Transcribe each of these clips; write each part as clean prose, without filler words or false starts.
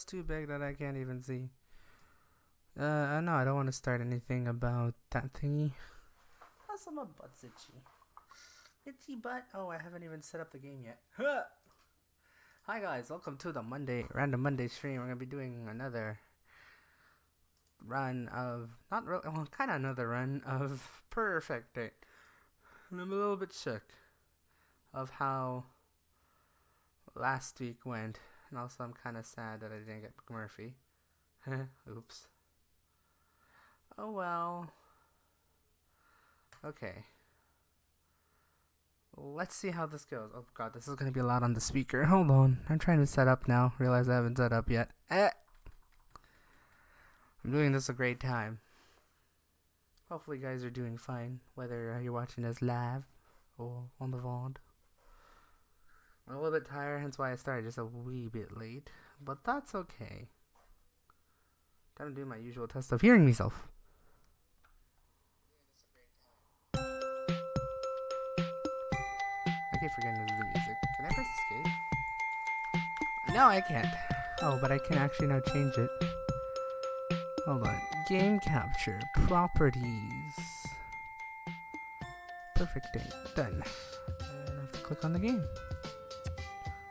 it's too big that I can't even see. No, I don't want to start anything about that thingy. Also, my butt's itchy. Itchy butt. Oh, I haven't even set up the game yet. Hi guys, welcome to the Random Monday stream. We're gonna be doing another run of, kind of another run of Purrfect Date. And I'm a little bit shook of how last week went, and also I'm kind of sad that I didn't get McMurphy. Oops. Oh well. Okay. Let's see how this goes. Oh god, this is gonna be loud on the speaker. Hold on. I'm trying to set up now. Realize I haven't set up yet. I'm doing this a great time. Hopefully you guys are doing fine, whether you're watching us live or on the VOD. I'm a little bit tired, hence why I started just a wee bit late. But that's okay. Gotta do my usual test of hearing myself. I keep forgetting this is the music. Can I press escape? No, I can't. Oh, but I can actually now change it. Hold on. Game capture. Properties. Purrfect Date. Done. And I have to click on the game.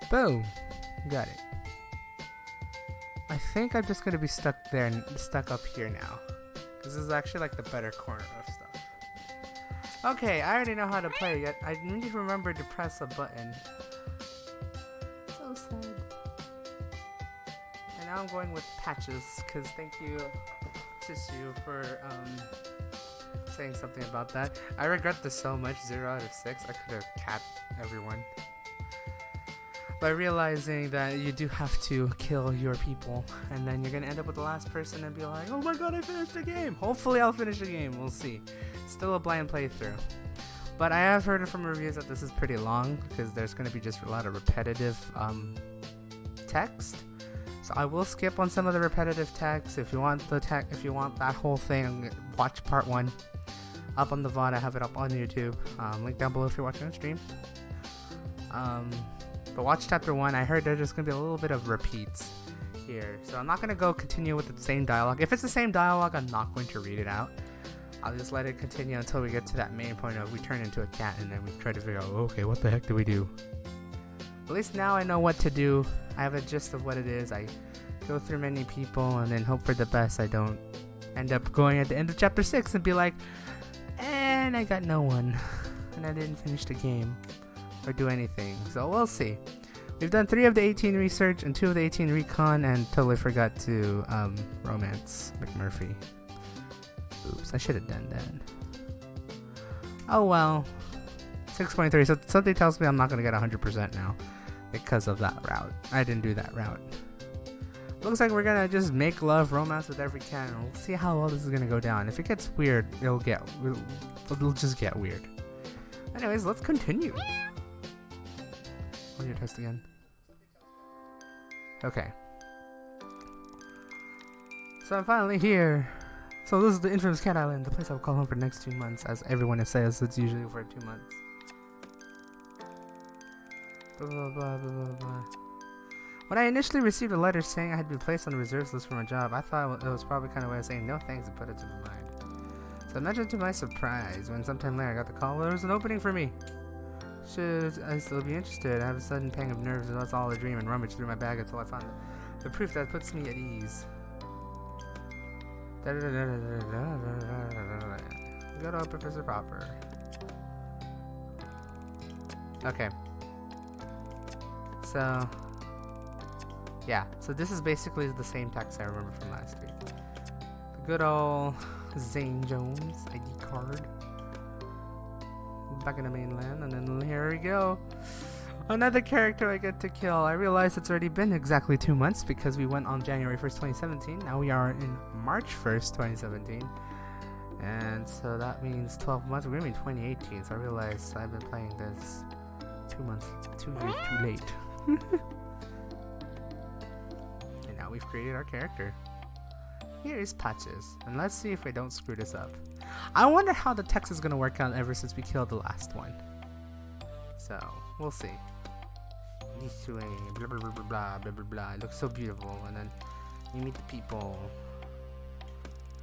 Boom. Got it. I think I'm just going to be stuck there and stuck up here now. This is actually like the better corner of stuff. Okay, I already know how to play it. I need to remember to press a button. So sad. And now I'm going with patches, because thank you, Tissue, for saying something about that. I regret this so much. 0 out of 6. I could have capped everyone. By realizing that you do have to kill your people, and then you're going to end up with the last person and be like, oh my god, I finished the game. Hopefully I'll finish the game. We'll see. Still a blind playthrough. But I have heard from reviews that this is pretty long, because there's going to be just a lot of repetitive text. So I will skip on some of the repetitive text. If you want that whole thing, watch part 1 up on the VOD. I have it up on YouTube. Link down below if you're watching on stream. But watch chapter 1. I heard there's just going to be a little bit of repeats here. So I'm not going to continue with the same dialogue. If it's the same dialogue, I'm not going to read it out. I'll just let it continue until we get to that main point of we turn into a cat, and then we try to figure out, okay, what the heck do we do? At least now I know what to do. I have a gist of what it is. I go through many people and then hope for the best. I don't end up going at the end of chapter 6 and be like, and I got no one. And I didn't finish the game or do anything. So we'll see. We've done 3 of the 18 research and 2 of the 18 recon, and totally forgot to romance McMurphy. Oops, I should have done that. Oh well. 6.3, so something tells me I'm not going to get 100% now because of that route. I didn't do that route. Looks like we're going to just make love romance with every can. We'll see how well this is going to go down. If it gets weird, it'll just get weird. Anyways, let's continue. On your test again. Okay. So I'm finally here. So this is the infamous Cat Island, the place I will call home for the next 2 months, as everyone says it's usually for 2 months. Blah, blah, blah, blah, blah. When I initially received a letter saying I had been placed on the reserves list for my job, I thought it was probably kind of a way of saying no thanks and put it to my mind. So imagine to my surprise when sometime later I got the call, there was an opening for me. Should I still be interested? I have a sudden pang of nerves, and that's all a dream, and rummaged through my bag until I found the proof that puts me at ease. Good old Professor Popper. Okay. So, yeah. So this is basically the same text I remember from last week. The good old Zane Jones ID card. Back in the mainland, and then here we go. Another character I get to kill. I realize it's already been exactly 2 months because we went on January 1st, 2017. Now we are in March 1st, 2017. And so that means 12 months. We're going to be in 2018, so I realize I've been playing this 2 years too late. And now we've created our character. Here is Patches, and let's see if we don't screw this up. I wonder how the text is going to work out ever since we killed the last one. So, we'll see. this way, blah blah blah blah blah blah blah blah. It looks so beautiful, and then you meet the people,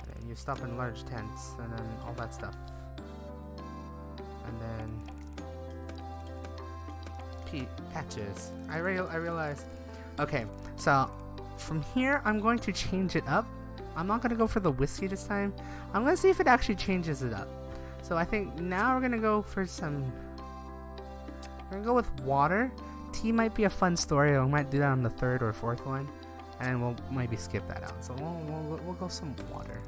and then you stop in large tents, and then all that stuff, and then patches. I realize. Okay, so from here I'm going to change it up. I'm not gonna go for the whiskey this time. I'm gonna see if it actually changes it up. So I think now we're gonna go for some. We're gonna go with water. Tea might be a fun story. We might do that on the third or fourth one, and we'll maybe skip that out. So we'll go some water.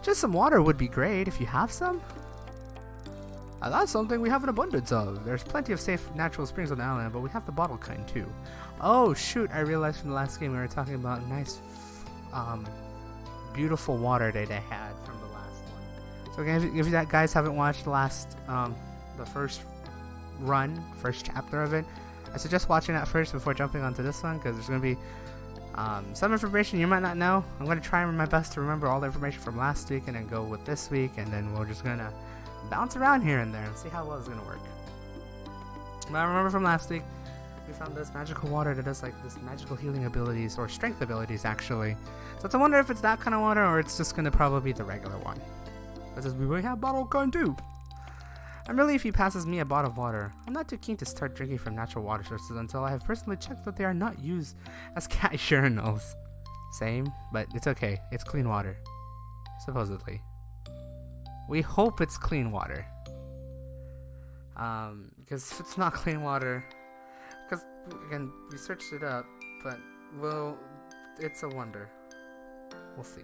Just some water would be great if you have some. That's something we have an abundance of. There's plenty of safe natural springs on the island, but we have the bottle kind too. Oh shoot! I realized from the last game we were talking about nice, beautiful water that I had from the last one. So if you guys haven't watched the first chapter of it, I suggest watching that first before jumping onto this one, because there's going to be some information you might not know. I'm going to try my best to remember all the information from last week and then go with this week, and then we're just going to bounce around here and there and see how well it's going to work. But I remember from last week, we found this magical water that does like this magical healing abilities, or strength abilities actually. So I wonder if it's that kind of water, or it's just going to probably be the regular one. Because we will have bottle kind too. I'm really if he passes me a bottle of water. I'm not too keen to start drinking from natural water sources until I have personally checked that they are not used as cat urinals. Same, but it's okay. It's clean water. Supposedly. We hope it's clean water. Because if it's not clean water, because again, we searched it up, but well, it's a wonder. We'll see.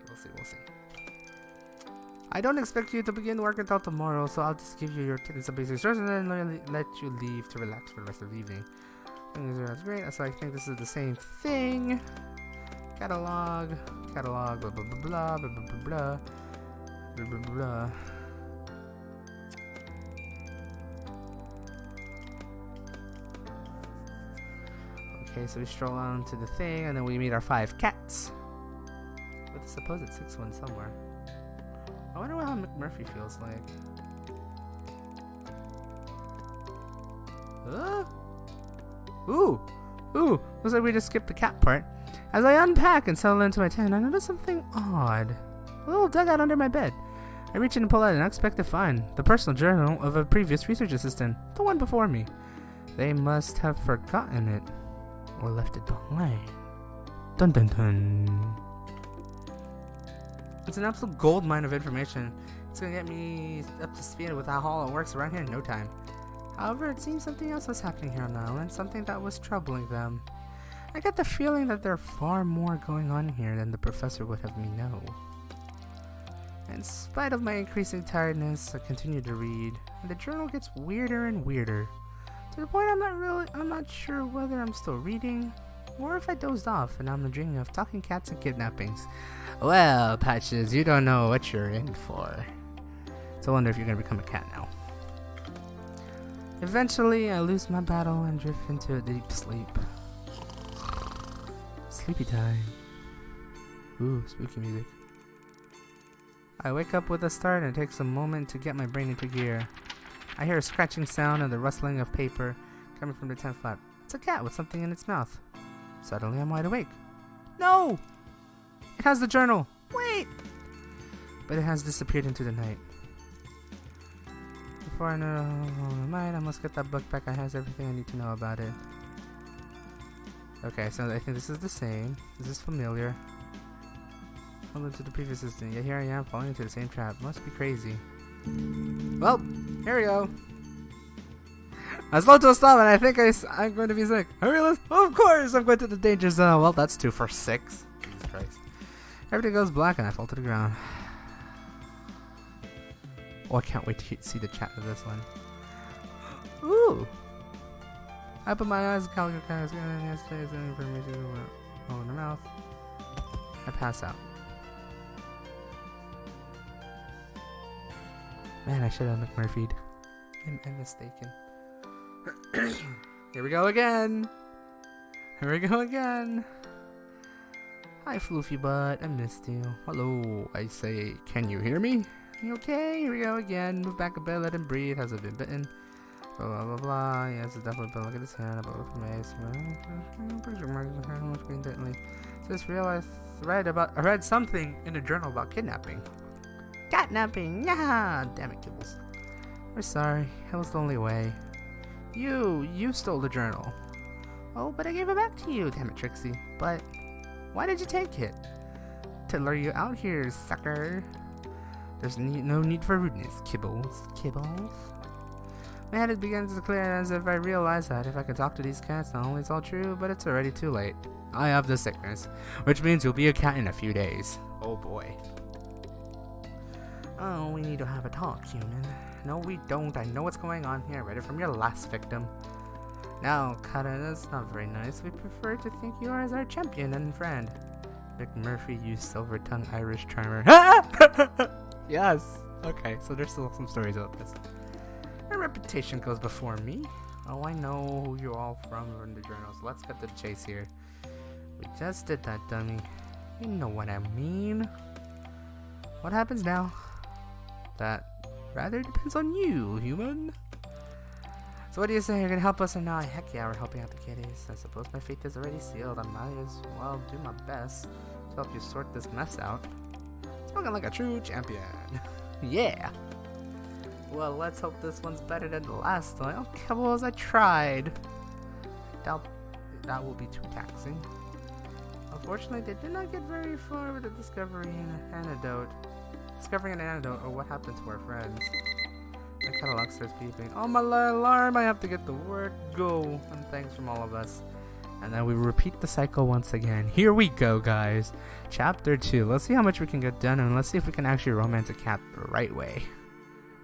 I don't expect you to begin work until tomorrow, so I'll just give you your tickets and basic sources and then let you leave to relax for the rest of the evening. That's great. So I think this is the same thing. Catalog, blah blah blah blah blah blah blah blah blah blah. Okay, so we stroll on to the thing, and then we meet our 5 cats. With a supposed 6th one somewhere. I wonder how McMurphy feels like. Ooh! Looks like we just skipped the cat part. As I unpack and settle into my tent, I notice something odd. A little dugout under my bed. I reach in and pull out an unexpected find. The personal journal of a previous research assistant. The one before me. They must have forgotten it. Or left it behind. Dun dun dun. It's an absolute gold mine of information. It's gonna get me up to speed with how all it works around here in no time. However, it seems something else was happening here on the island, something that was troubling them. I get the feeling that there's far more going on here than the professor would have me know. In spite of my increasing tiredness, I continue to read, and the journal gets weirder and weirder. To the point I'm not sure whether I'm still reading, or if I dozed off and I'm dreaming of talking cats and kidnappings. Well, Patches, you don't know what you're in for. So I wonder if you're gonna become a cat now. Eventually, I lose my battle and drift into a deep sleep. Sleepy time. Ooh, spooky music. I wake up with a start and it takes a moment to get my brain into gear. I hear a scratching sound and the rustling of paper coming from the tent flap. It's a cat with something in its mouth. Suddenly, I'm wide awake. No! It has the journal! Wait! But it has disappeared into the night. Before I know my mind, I must get that book back. It has everything I need to know about it. Okay, so I think this is the same. This is familiar. Similar to the previous assistant. Yet here I am falling into the same trap. Must be crazy. Well, here we go. I slowed to a stop and I think I'm going to be sick. I realized, of course, I'm going to the danger zone. Well, that's 2 for 6. Jesus Christ. Everything goes black and I fall to the ground. Oh, I can't wait to see the chat of this one. Ooh. I put my eyes, calico kind of skin, yesterday's information over the mouth. I pass out. Man, I should have McMurphy'd. I'm mistaken. Here we go again. Here we go again. Hi, Floofy Butt. I missed you. Hello. I say, can you hear me? You okay? Here we go again. Move back a bit. Let him breathe. Hasn't been bitten. Blah blah blah. Yes, it's definitely been. Look at his hand. About with mace. Just realized I read something in a journal about kidnapping. Catnapping! Yeah! Damn it, Kibbles. We're sorry. It was the only way. You stole the journal. Oh, but I gave it back to you. Damn it, Trixie. But why did you take it? To lure you out here, sucker. There's no need for rudeness, Kibbles. Kibbles? My head is beginning to clear as if I realize that if I could talk to these cats, not only it's all true, but it's already too late. I have the sickness, which means you'll be a cat in a few days. Oh boy. Oh, we need to have a talk, human. No, we don't. I know what's going on here. Read it from your last victim. Now, Kata, that's not very nice. We prefer to think you are as our champion and friend. McMurphy, you silver-tongued Irish charmer. Yes! Okay, so there's still some stories about this. My reputation goes before me. Oh, I know who you're all from the journals. Let's get to the chase here. We just did that, dummy. You know what I mean. What happens now? That rather depends on you, human. So what do you say? You're gonna help us or not? Heck yeah, we're helping out the kitties. I suppose my fate is already sealed. I might as well do my best to help you sort this mess out. Spoken like a true champion. Yeah. Well, let's hope this one's better than the last one. Okay, well, as I tried. Doubt that will be too taxing. Unfortunately, they did not get very far with the discovering an antidote. Or what happened to our friends. My catalog starts beeping. Oh, my alarm! I have to get to work. Go! And thanks from all of us. And then we repeat the cycle once again. Here we go, guys. Chapter 2. Let's see how much we can get done, and let's see if we can actually romance a cat the right way.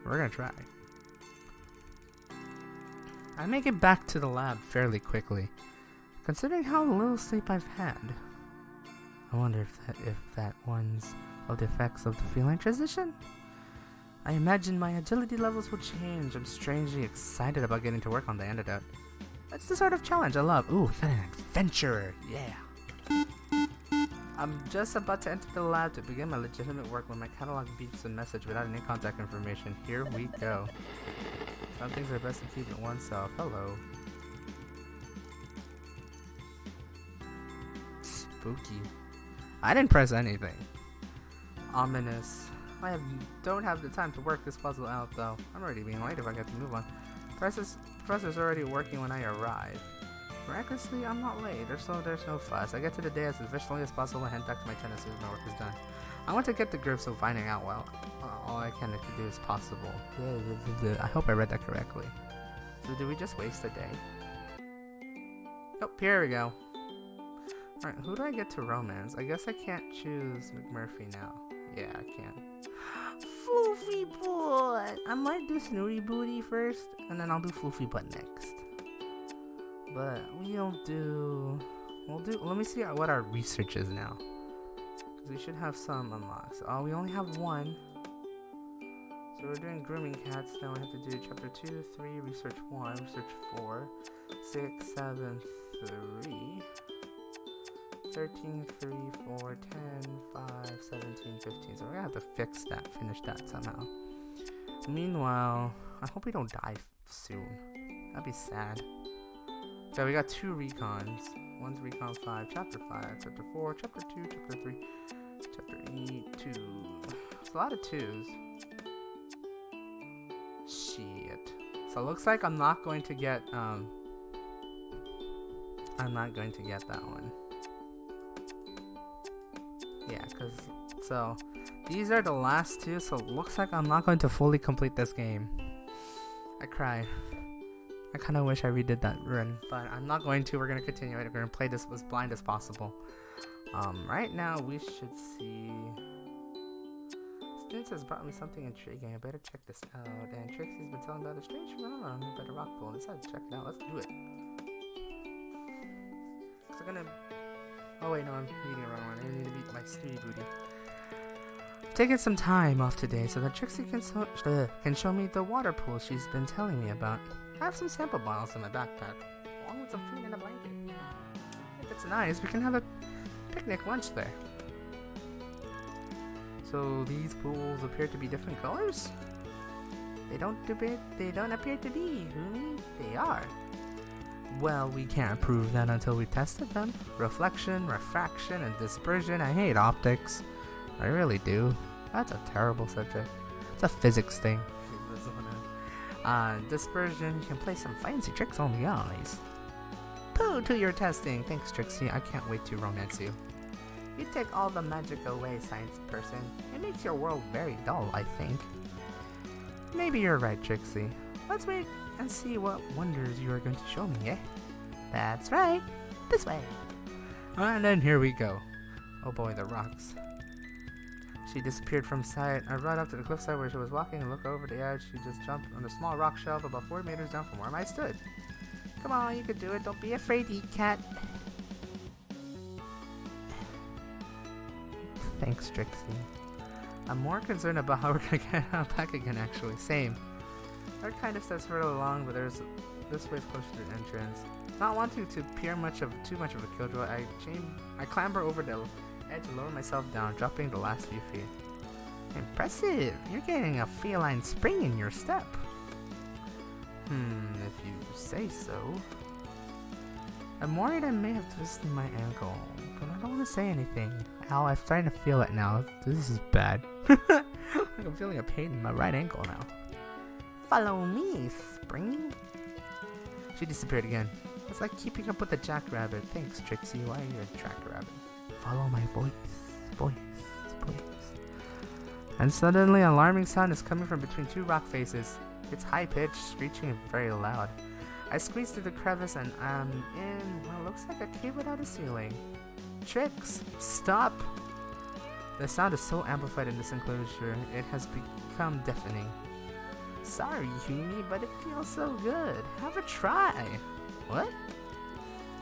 We're gonna try. I make it back to the lab fairly quickly, considering how little sleep I've had. I wonder if that one's of the effects of the feline transition. I imagine my agility levels will change. I'm strangely excited about getting to work on the antidote. That's the sort of challenge I love. Ooh, an adventurer, yeah. I'm just about to enter the lab to begin my legitimate work when my catalog beeps a message without any contact information. Here we go. Some things are best to keep to oneself. Hello. Spooky. I didn't press anything. Ominous. Don't have the time to work this puzzle out though. I'm already being late if I get to move on. Professor's already working when I arrive. Miraculously, I'm not late. There's no fuss. I get to the day as efficiently as possible and head back to my tennis when my work is done. I want to get the grips of finding out all I can to do is possible. I hope I read that correctly. So did we just waste a day? Oh, here we go. Alright, who do I get to romance? I guess I can't choose McMurphy now. Yeah, I can. Floofy Butt! I might do Snooty Booty first, and then I'll do Floofy Butt next. But we'll do, let me see what our research is now. Because we should have some unlocks. Oh, we only have one. So we're doing grooming cats. Now we have to do chapter 2, 3, research 1, research 4, 6, 7, 3, 13, 3, 4, 10, 5, 17, 15. So we're gonna have to finish that somehow. Meanwhile, I hope we don't die soon. That'd be sad. So we got 2 recons. One's recon 5, chapter 5, chapter 4, chapter 2, chapter 3, chapter 8, 2. It's a lot of 2s. Shit. So it looks like I'm not going to get that one. Yeah, so these are the last 2, so it looks like I'm not going to fully complete this game. I cry. I kind of wish I redid that run, but I'm not going to. We're going to continue it. We're going to play this as blind as possible. Right now, we should see... Students has brought me something intriguing. I better check this out. And Trixie's been telling about a strange phenomenon about a rock pool. I decided to check it out. Let's do it. So I'm gonna... Oh wait, no, I'm reading the wrong one. I need to beat my Snooty Booty. I've taken some time off today so that Trixie can show me the water pool she's been telling me about. I have some sample bottles in my backpack, along with some food and a blanket. If it's nice, we can have a picnic lunch there. So these pools appear to be different colors? They don't appear to be who they are. Well, we can't prove that until we tested them. Reflection, refraction, and dispersion. I hate optics. I really do. That's a terrible subject. It's a physics thing. Dispersion, you can play some fancy tricks on the eyes. Pooh to your testing. Thanks, Trixie. I can't wait to romance you. You take all the magic away, science person. It makes your world very dull, I think. Maybe you're right, Trixie. Let's wait and see what wonders you are going to show me, eh? That's right. This way. And then here we go. Oh boy, the rocks. She disappeared from sight. I run up to the cliffside where she was walking and look over the edge. She just jumped on a small rock shelf about 4 meters down from where I stood. Come on, you can do it. Don't be afraid, cat. Thanks, Trixie. I'm more concerned about how we're gonna get back again, actually. Same. Our kind of steps further along, but there's this way's closer to the entrance. Not wanting to appear too much of a killjoy, I clamber over the edge and lower myself down, dropping the last few feet. Impressive! You're getting a feline spring in your step. If you say so. I'm worried I may have twisted my ankle, but I don't want to say anything. Ow, I'm starting to feel it now. This is bad. I'm feeling a pain in my right ankle now. Follow me, Spring. She disappeared again. It's like keeping up with the jackrabbit. Thanks, Trixie. Why are you a jackrabbit? Follow my voice. And suddenly an alarming sound is coming from between two rock faces. It's high-pitched, screeching, and very loud. I squeeze through the crevice and I'm in what looks like a cave without a ceiling. Trix, stop! The sound is so amplified in this enclosure, it has become deafening. Sorry, Yumi, but it feels so good. Have a try. What?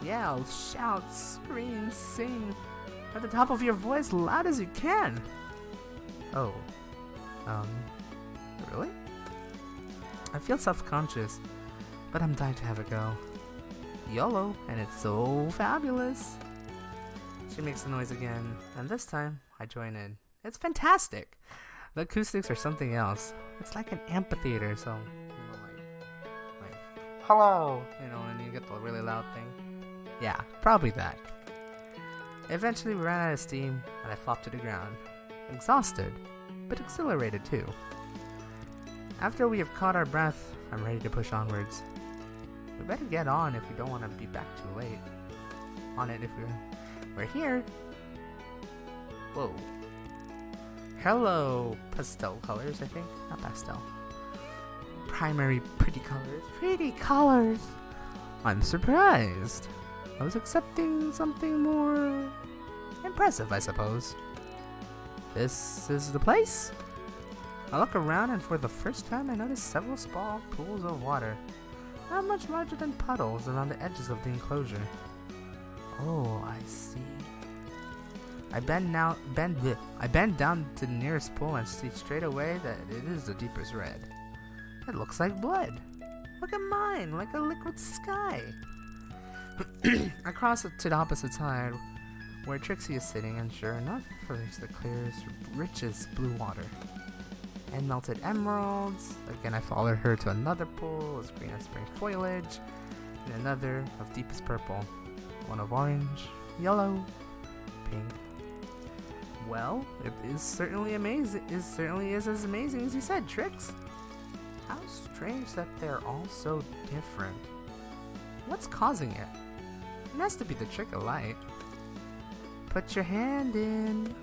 Yell, shout, scream, sing at the top of your voice, loud as you can. Oh. Really? I feel self-conscious, but I'm dying to have a go. YOLO, and it's so fabulous. She makes the noise again, and this time, I join in. It's fantastic! The acoustics are something else. It's like an amphitheater, so, like, hello! And you get the really loud thing. Yeah, probably that. Eventually, we ran out of steam, and I flopped to the ground. Exhausted, but exhilarated too. After we have caught our breath, I'm ready to push onwards. We better get on if we don't want to be back too late. On it if we're here. Whoa. Hello, pastel colors, I think. Not pastel. Primary pretty colors. Pretty colors! I'm surprised. I was expecting something more impressive, I suppose. This is the place? I look around and for the first time I notice several small pools of water. Not much larger than puddles around the edges of the enclosure. Oh, I see. I bend down to the nearest pool and see straight away that it is the deepest red. It looks like blood. Look at mine, like a liquid sky. I cross to the opposite side where Trixie is sitting, and sure enough, there's the clearest, richest blue water. And melted emeralds. Again, I followed her to another pool of green and spring foliage, and another of deepest purple. One of orange, yellow, pink. Well, it is certainly amazing. It certainly is as amazing as you said, Trix. How strange that they're all so different. What's causing it? It has to be the trick of light. Put your hand in.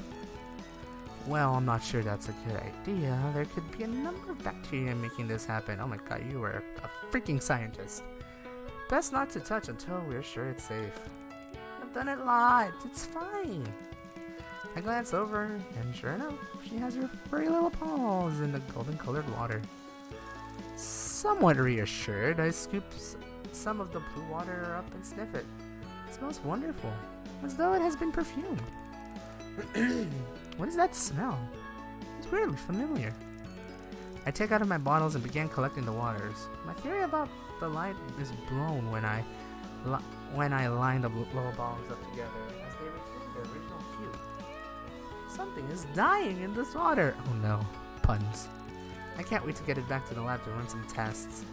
Well, I'm not sure that's a good idea. There could be a number of bacteria making this happen. Oh my god, you are a freaking scientist. Best not to touch until we're sure it's safe. I've done it lots. It's fine. I glance over, and sure enough, she has her furry little paws in the golden colored water. Somewhat reassured, I scoop some of the blue water up and sniff it. It smells wonderful, as though it has been perfumed. What is that smell? It's weirdly familiar. I take out of my bottles and began collecting the waters. My theory about the light is blown when I line the little bottles up together as they return their original hue. Something is dying in this water. Oh no, puns. I can't wait to get it back to the lab to run some tests.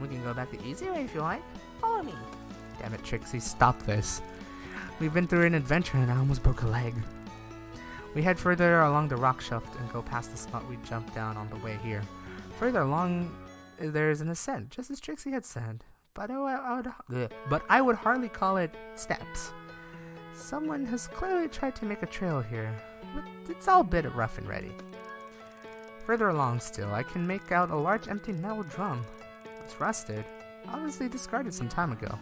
We can go back the easy way if you like. Follow me. Damn it, Trixie, stop this. We've been through an adventure and I almost broke a leg. We head further along the rock shelf and go past the spot we jumped down on the way here. Further along, there's an ascent, just as Trixie had said. But I would hardly call it steps. Someone has clearly tried to make a trail here, but it's all a bit rough and ready. Further along still, I can make out a large empty metal drum. It's rusted, obviously discarded some time ago.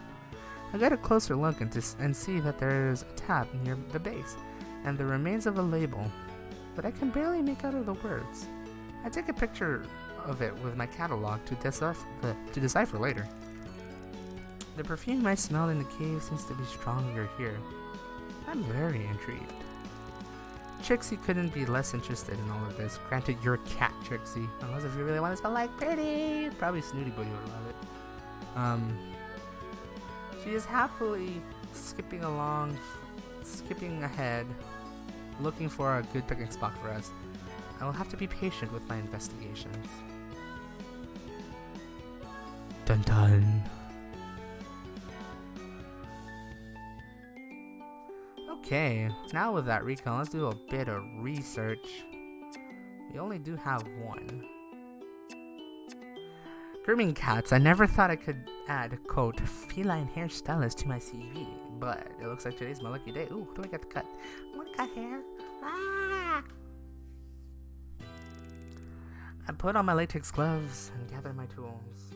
I get a closer look and see that there's a tab near the base, and the remains of a label, but I can barely make out of the words. I take a picture of it with my catalog to decipher later. The perfume I smelled in the cave seems to be stronger here. I'm very intrigued. Trixie couldn't be less interested in all of this. Granted, you're a cat, Trixie. Unless if you really want to smell like pretty. Probably Snooty Booty would love it. She is happily skipping ahead, looking for a good picnic spot for us. I will have to be patient with my investigations. Dun dun. Okay, now with that recon, let's do a bit of research. We only do have one. Grooming cats. I never thought I could add, quote, feline hairstylist to my CV, but it looks like today's my lucky day. Ooh, do I get to cut? I want to cut hair. Ah! I put on my latex gloves and gather my tools.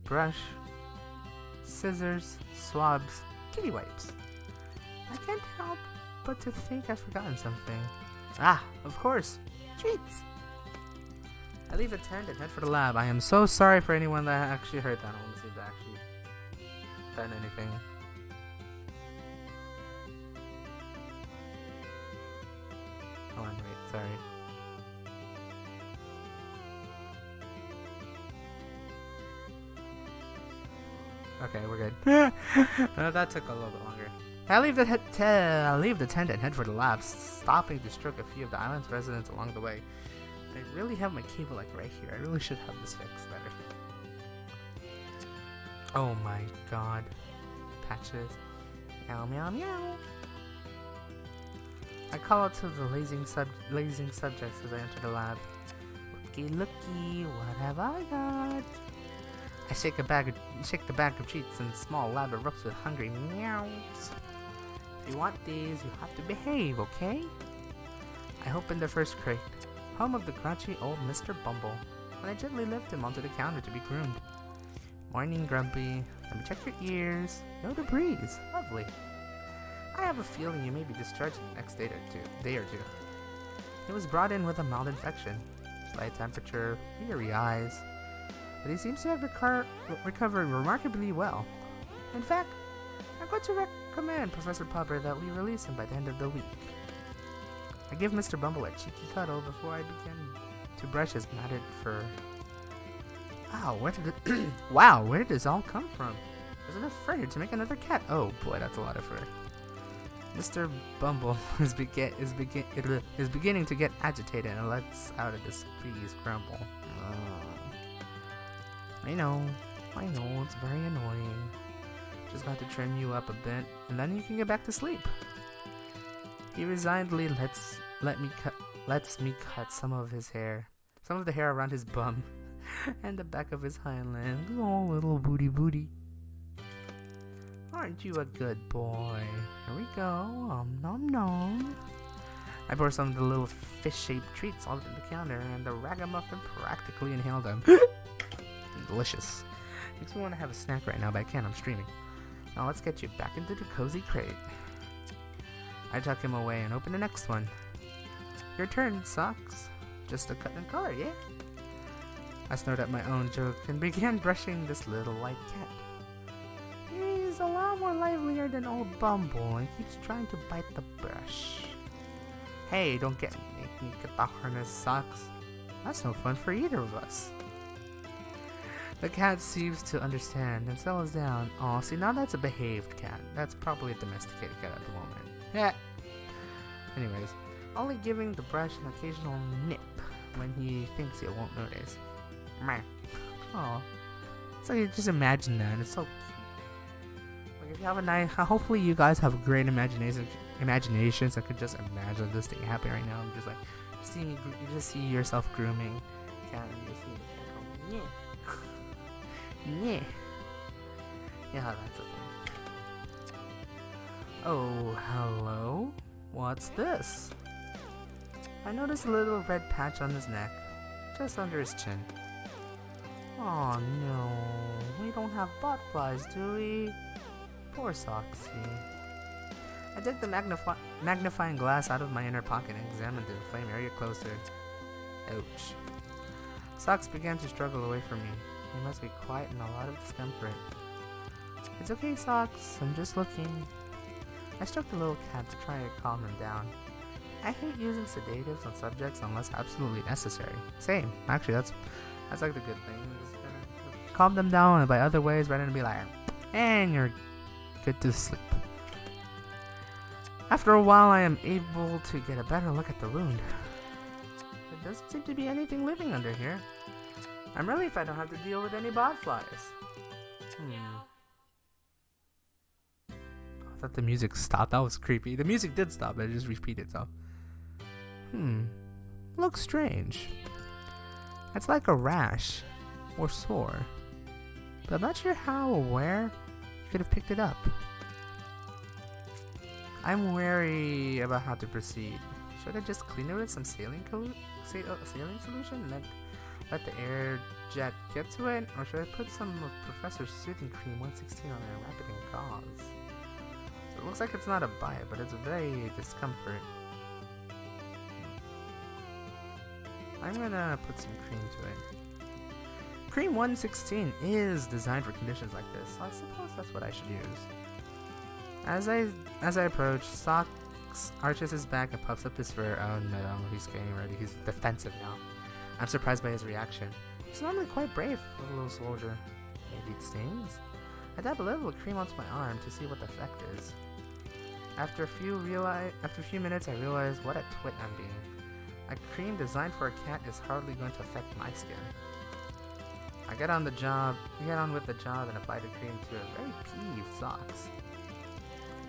Brush, scissors, swabs, kitty wipes. I can't help but to think I've forgotten something. Ah, of course, treats! I leave the tent and head for the lab. I am so sorry for anyone that actually heard that. I want to see if that actually done anything. Hold on, wait, sorry. Okay, we're good. That took a little bit longer. I leave the tent and head for the lab, stopping to stroke a few of the island's residents along the way. I really have my cable like right here. I really should have this fixed better. Oh my god. Patches. Meow meow meow. I call out to the lazing subjects as I enter the lab. Looky looky, what have I got? I shake the bag of treats and small lab erupts with hungry meows. If you want these, you have to behave, okay? I open the first crate, home of the grouchy old Mr. Bumble, and I gently lift him onto the counter to be groomed. Morning, Grumpy. Let me check your ears. No debris. Lovely. I have a feeling you may be discharged the next day or two. He was brought in with a mild infection, slight temperature, weary eyes, but he seems to have recovered remarkably well. In fact, I'm going to recommend Professor Pupper that we release him by the end of the week. I give Mr. Bumble a cheeky cuddle before I begin to brush his matted fur. Wow, where did this all come from? I was afraid to make another cat. Oh boy, that's a lot of fur. Mr. Bumble is beginning to get agitated and lets out a displeased grumble. I know, it's very annoying. Just got to trim you up a bit, and then you can get back to sleep. He resignedly lets me cut some of the hair around his bum, and the back of his hind leg. Oh, little booty. Aren't you a good boy? Here we go. Nom nom. I pour some of the little fish-shaped treats onto the counter, and the ragamuffin practically inhaled them. Delicious. Makes me want to have a snack right now, but I can't. I'm streaming. Now let's get you back into the cozy crate. I tuck him away and open the next one. Your turn, Socks. Just a cut and color, yeah? I snort at my own joke and began brushing this little white cat. He's a lot more livelier than old Bumble and keeps trying to bite the brush. Hey, don't make me get the harness, Socks. That's no fun for either of us. The cat seems to understand and settles down. Aw, see, now that's a behaved cat. That's probably a domesticated cat at the moment. Yeah. Anyways, only giving the brush an occasional nip when he thinks it won't notice. Meh. Oh, so you just imagine that. It's so cute. Like if you have a nice, hopefully you guys have a great imaginations and could just imagine this thing happening right now. I'm just like, you just see yourself grooming cat and you just see the cat go, yeah. Yeah, that's a thing. Oh, hello? What's this? I noticed a little red patch on his neck, just under his chin. Oh no, we don't have botflies, do we? Poor Soxy. I took the magnifying glass out of my inner pocket and examined the inflamed area closer. Ouch. Sox began to struggle away from me. He must be quiet in a lot of discomfort. It's okay, Sox. I'm just looking. I stroked the little cat to try to calm him down. I hate using sedatives on subjects unless absolutely necessary. Same. Actually, that's like the good thing. Just gonna calm them down, and by other ways, rather than be like, and you're good to sleep. After a while, I am able to get a better look at the wound. There doesn't seem to be anything living under here. I'm relieved I don't have to deal with any botflies. I thought the music stopped. That was creepy. The music did stop, but it just repeated itself. Looks strange. It's like a rash or sore, but I'm not sure how or where you could have picked it up. I'm wary about how to proceed. Should I just clean it with some saline solution and then let the air jet get to it, or should I put some of Professor Soothing Cream 116 on a rapid and gauze? So it looks like it's not a bite, but it's a very discomfort. I'm gonna put some cream to it. Cream 116 is designed for conditions like this, so I suppose that's what I should use. As I approach, Sox arches his back and puffs up his fur. Oh no, he's getting ready. He's defensive now. I'm surprised by his reaction. He's normally quite brave for a little soldier. Maybe it stings? I dab a little cream onto my arm to see what the effect is. After a few minutes, I realize what a twit I'm being. A cream designed for a cat is hardly going to affect my skin. I get on with the job and apply the cream to a very peeved Sox.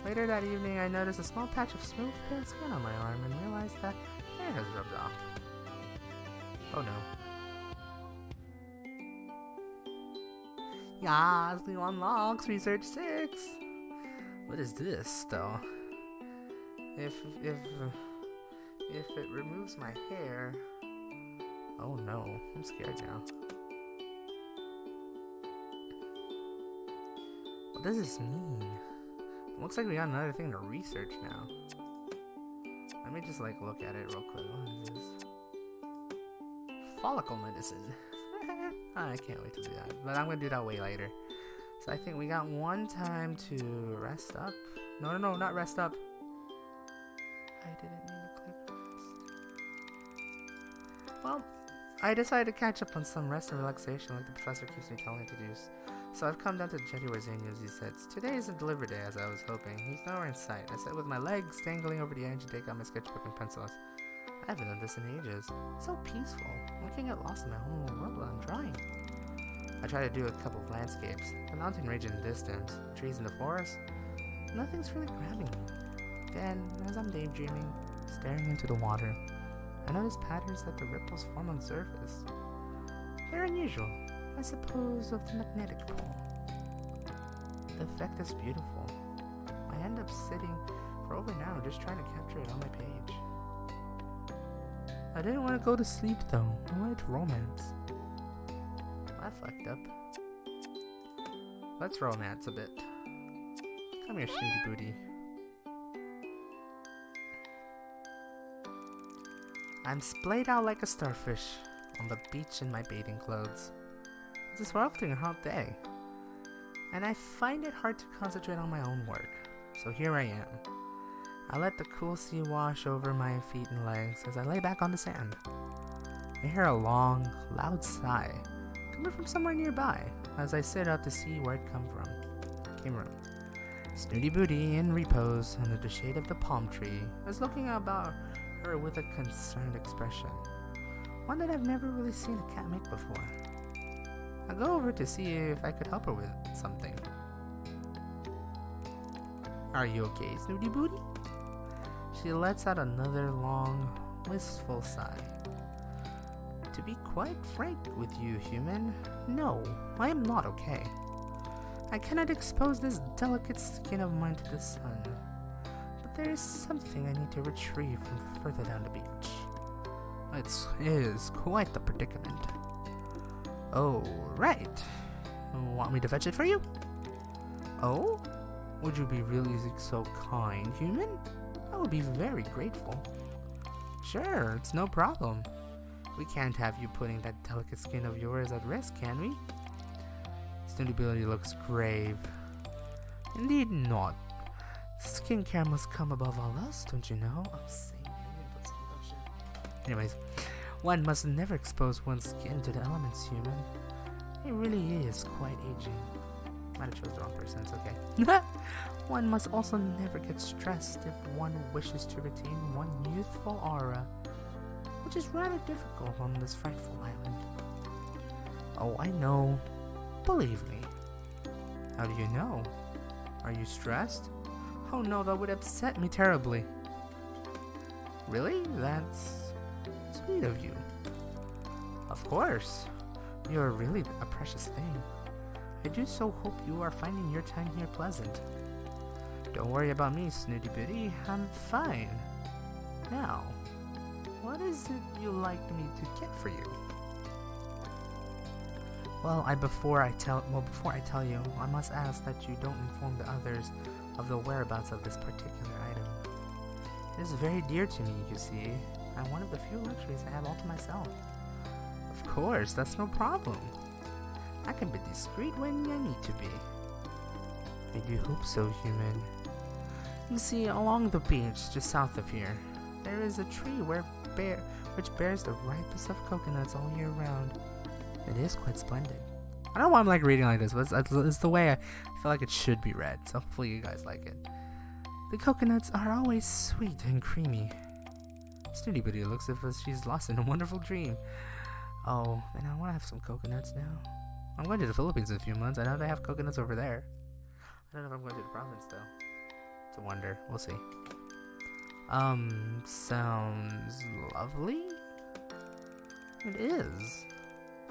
Later that evening, I noticed a small patch of smooth pale skin on my arm and realized that hair has rubbed off. Oh no. Yas, new unlocks, research 6! What is this, though? If it removes my hair... Oh no, I'm scared now. What does this mean? Looks like we got another thing to research now. Let me just look at it real quick. What is this? Follicle medicine. I can't wait to do that. But I'm gonna do that way later. So I think we got one time to rest up. No, not rest up. I didn't mean to click rest. Well, I decided to catch up on some rest and relaxation like the professor keeps me telling me to do. So I've come down to the jetty where Zane usually sits. Today isn't delivery day as I was hoping. He's nowhere in sight. I sit with my legs dangling over the edge and take out my sketchbook and pencils. I haven't done this in ages. It's so peaceful. I can get lost in my own little world while I'm drawing. I try to do a couple of landscapes. The mountain range in the distance, trees in the forest. Nothing's really grabbing me. Then, as I'm daydreaming, staring into the water, I notice patterns that the ripples form on the surface. They're unusual, I suppose, of the magnetic pole. The effect is beautiful. I end up sitting for over an hour just trying to capture it on my page. I didn't want to go to sleep though. I wanted to romance. I fucked up. Let's romance a bit. Come here, snooty booty. I'm splayed out like a starfish on the beach in my bathing clothes. It's a sweltering hot day, and I find it hard to concentrate on my own work. So here I am. I let the cool sea wash over my feet and legs as I lay back on the sand. I hear a long, loud sigh coming from somewhere nearby as I sit up to see where it came from. Snooty Booty, in repose under the shade of the palm tree, is looking about her with a concerned expression. One that I've never really seen a cat make before. I'll go over to see if I could help her with something. Are you okay, Snooty Booty? She lets out another long, wistful sigh. To be quite frank with you, human, no, I am not okay. I cannot expose this delicate skin of mine to the sun, but there is something I need to retrieve from further down the beach. It is quite the predicament. Oh, right. Want me to fetch it for you? Oh? Would you be really so kind, human? I would be very grateful. Sure, it's no problem. We can't have you putting that delicate skin of yours at risk, can we? Snooty Booty looks grave. Indeed not. Skincare must come above all else, don't you know? Oh, same. Put some lotion. Anyways, one must never expose one's skin to the elements, human. It really is quite aging. Might have chose the wrong person, it's okay. One must also never get stressed if one wishes to retain one youthful aura, which is rather difficult on this frightful island. Oh, I know. Believe me. How do you know? Are you stressed? Oh no, that would upset me terribly. Really? That's sweet of you. Of course. You're really a precious thing. I do so hope you are finding your time here pleasant. Don't worry about me, Snooty Booty. I'm fine. Now, what is it you like me to get for you? Well, before I tell you, I must ask that you don't inform the others of the whereabouts of this particular item. It is very dear to me, you see, and one of the few luxuries I have all to myself. Of course, that's no problem. I can be discreet when I need to be. I do hope so, human. You see, along the beach just south of here, there is a tree which bears the ripest of coconuts all year round. It is quite splendid. I don't know why I'm like reading like this, but it's the way I feel like it should be read, so hopefully you guys like it. The coconuts are always sweet and creamy. Snooty Booty looks as if she's lost in a wonderful dream. Oh, and I want to have some coconuts now. I'm going to the Philippines in a few months. I know they have coconuts over there. I don't know if I'm going to the province though. It's a wonder. We'll see. Sounds lovely? It is.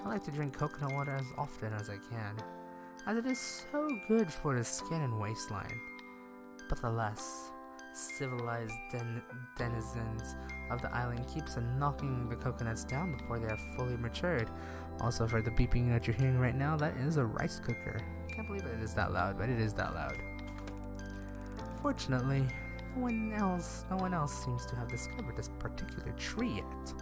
I like to drink coconut water as often as I can, as it is so good for the skin and waistline. But the less civilized denizens of the island keeps on knocking the coconuts down before they are fully matured. Also, for the beeping that you're hearing right now, that is a rice cooker. I can't believe it is that loud, but it is that loud. Fortunately, no one else seems to have discovered this particular tree yet.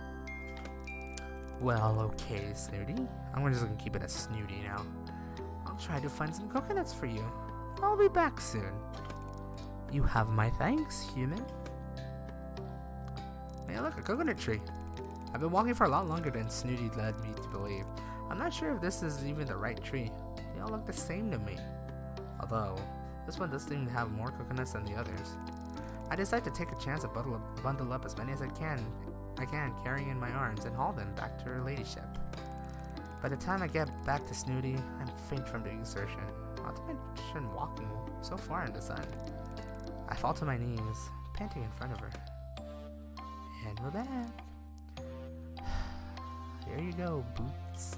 Well, okay, Snooty. I'm just gonna keep it as Snooty now. I'll try to find some coconuts for you. I'll be back soon. You have my thanks, human. Hey, look, a coconut tree. I've been walking for a lot longer than Snooty led me to believe. I'm not sure if this is even the right tree. They all look the same to me. Although, this one does seem to have more coconuts than the others. I decide to take a chance and bundle up as many as I can carrying in my arms and haul them back to her ladyship. By the time I get back to Snooty, I'm faint from the exertion, not to mention walking so far in the sun. I fall to my knees, panting in front of her. And we're back. Here you go, Boots.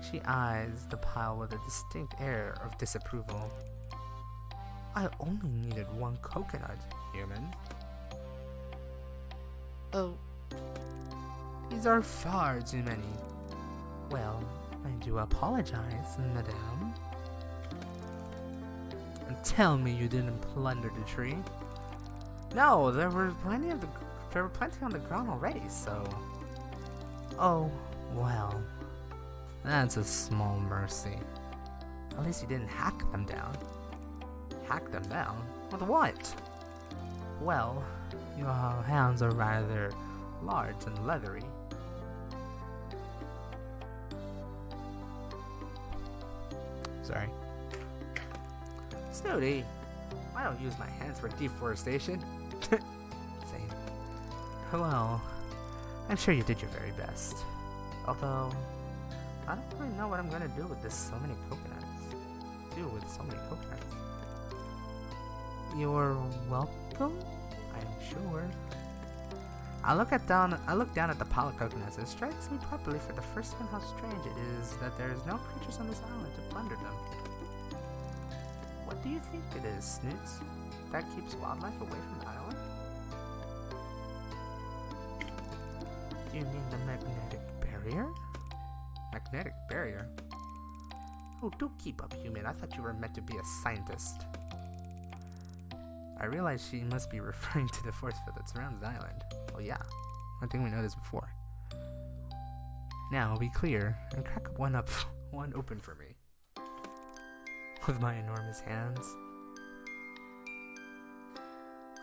She eyes the pile with a distinct air of disapproval. I only needed one coconut, human. Oh, these are far too many. Well, I do apologize, madame. And tell me you didn't plunder the tree. No, there were plenty on the ground already, so. Oh, well, that's a small mercy. At least you didn't hack them down. Hack them down? With what? Well, your hands are rather large and leathery. Sorry. Snooty, I don't use my hands for deforestation. Same. Well, I'm sure you did your very best. Although, I don't really know what I'm gonna do with so many coconuts. You're welcome, I'm sure. I look down at the pile of coconuts. It strikes me properly for the first time how strange it is that there is no creatures on this island to plunder them. What do you think it is, Snoots? That keeps wildlife away from the island? Do you mean the magnetic barrier? Magnetic barrier? Oh, do keep up, human. I thought you were meant to be a scientist. I realize she must be referring to the force field that surrounds the island. Well, yeah. I think we know this before. Now, be clear and crack one open for me. With my enormous hands.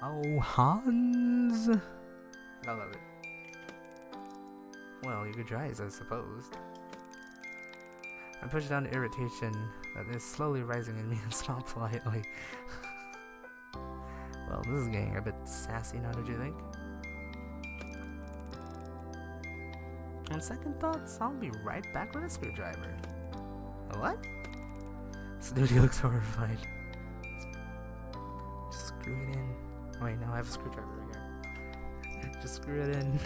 Oh, Hans! I love it. Well, you could try it, I suppose. I push down the irritation that is slowly rising in me and smile politely. Well, this is getting a bit sassy now, don't you think? On second thoughts, I'll be right back with a screwdriver. A what? Snooty looks horrified. Just screw it in. Oh, wait, now I have a screwdriver right here. Just screw it in.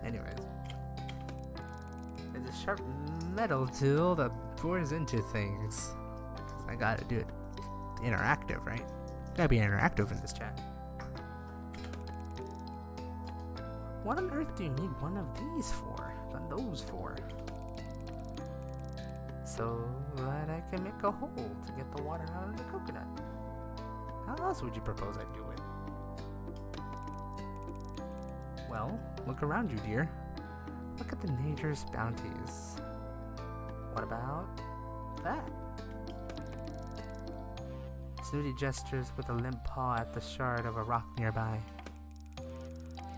Anyways. It's a sharp metal tool that bores into things. I gotta do it interactive, right? Gotta be interactive in this chat. What on earth do you need one of these for? Than those for? So that I can make a hole to get the water out of the coconut. How else would you propose I do it? Well, look around you, dear. Look at the nature's bounties. What about that? Snooty gestures with a limp paw at the shard of a rock nearby.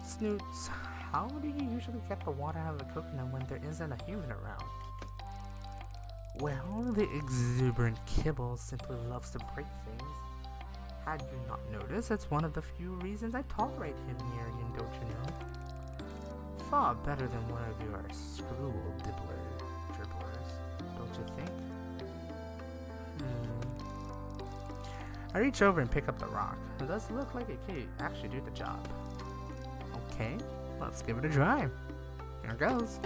Snoots, how do you usually get the water out of the coconut when there isn't a human around? Well, the exuberant Kibble simply loves to break things. Had you not noticed, it's one of the few reasons I tolerate him near you, don't you know? Far better than one of your dribblers, don't you think? I reach over and pick up the rock. It does look like it could actually do the job. Okay, let's give it a try. Here goes.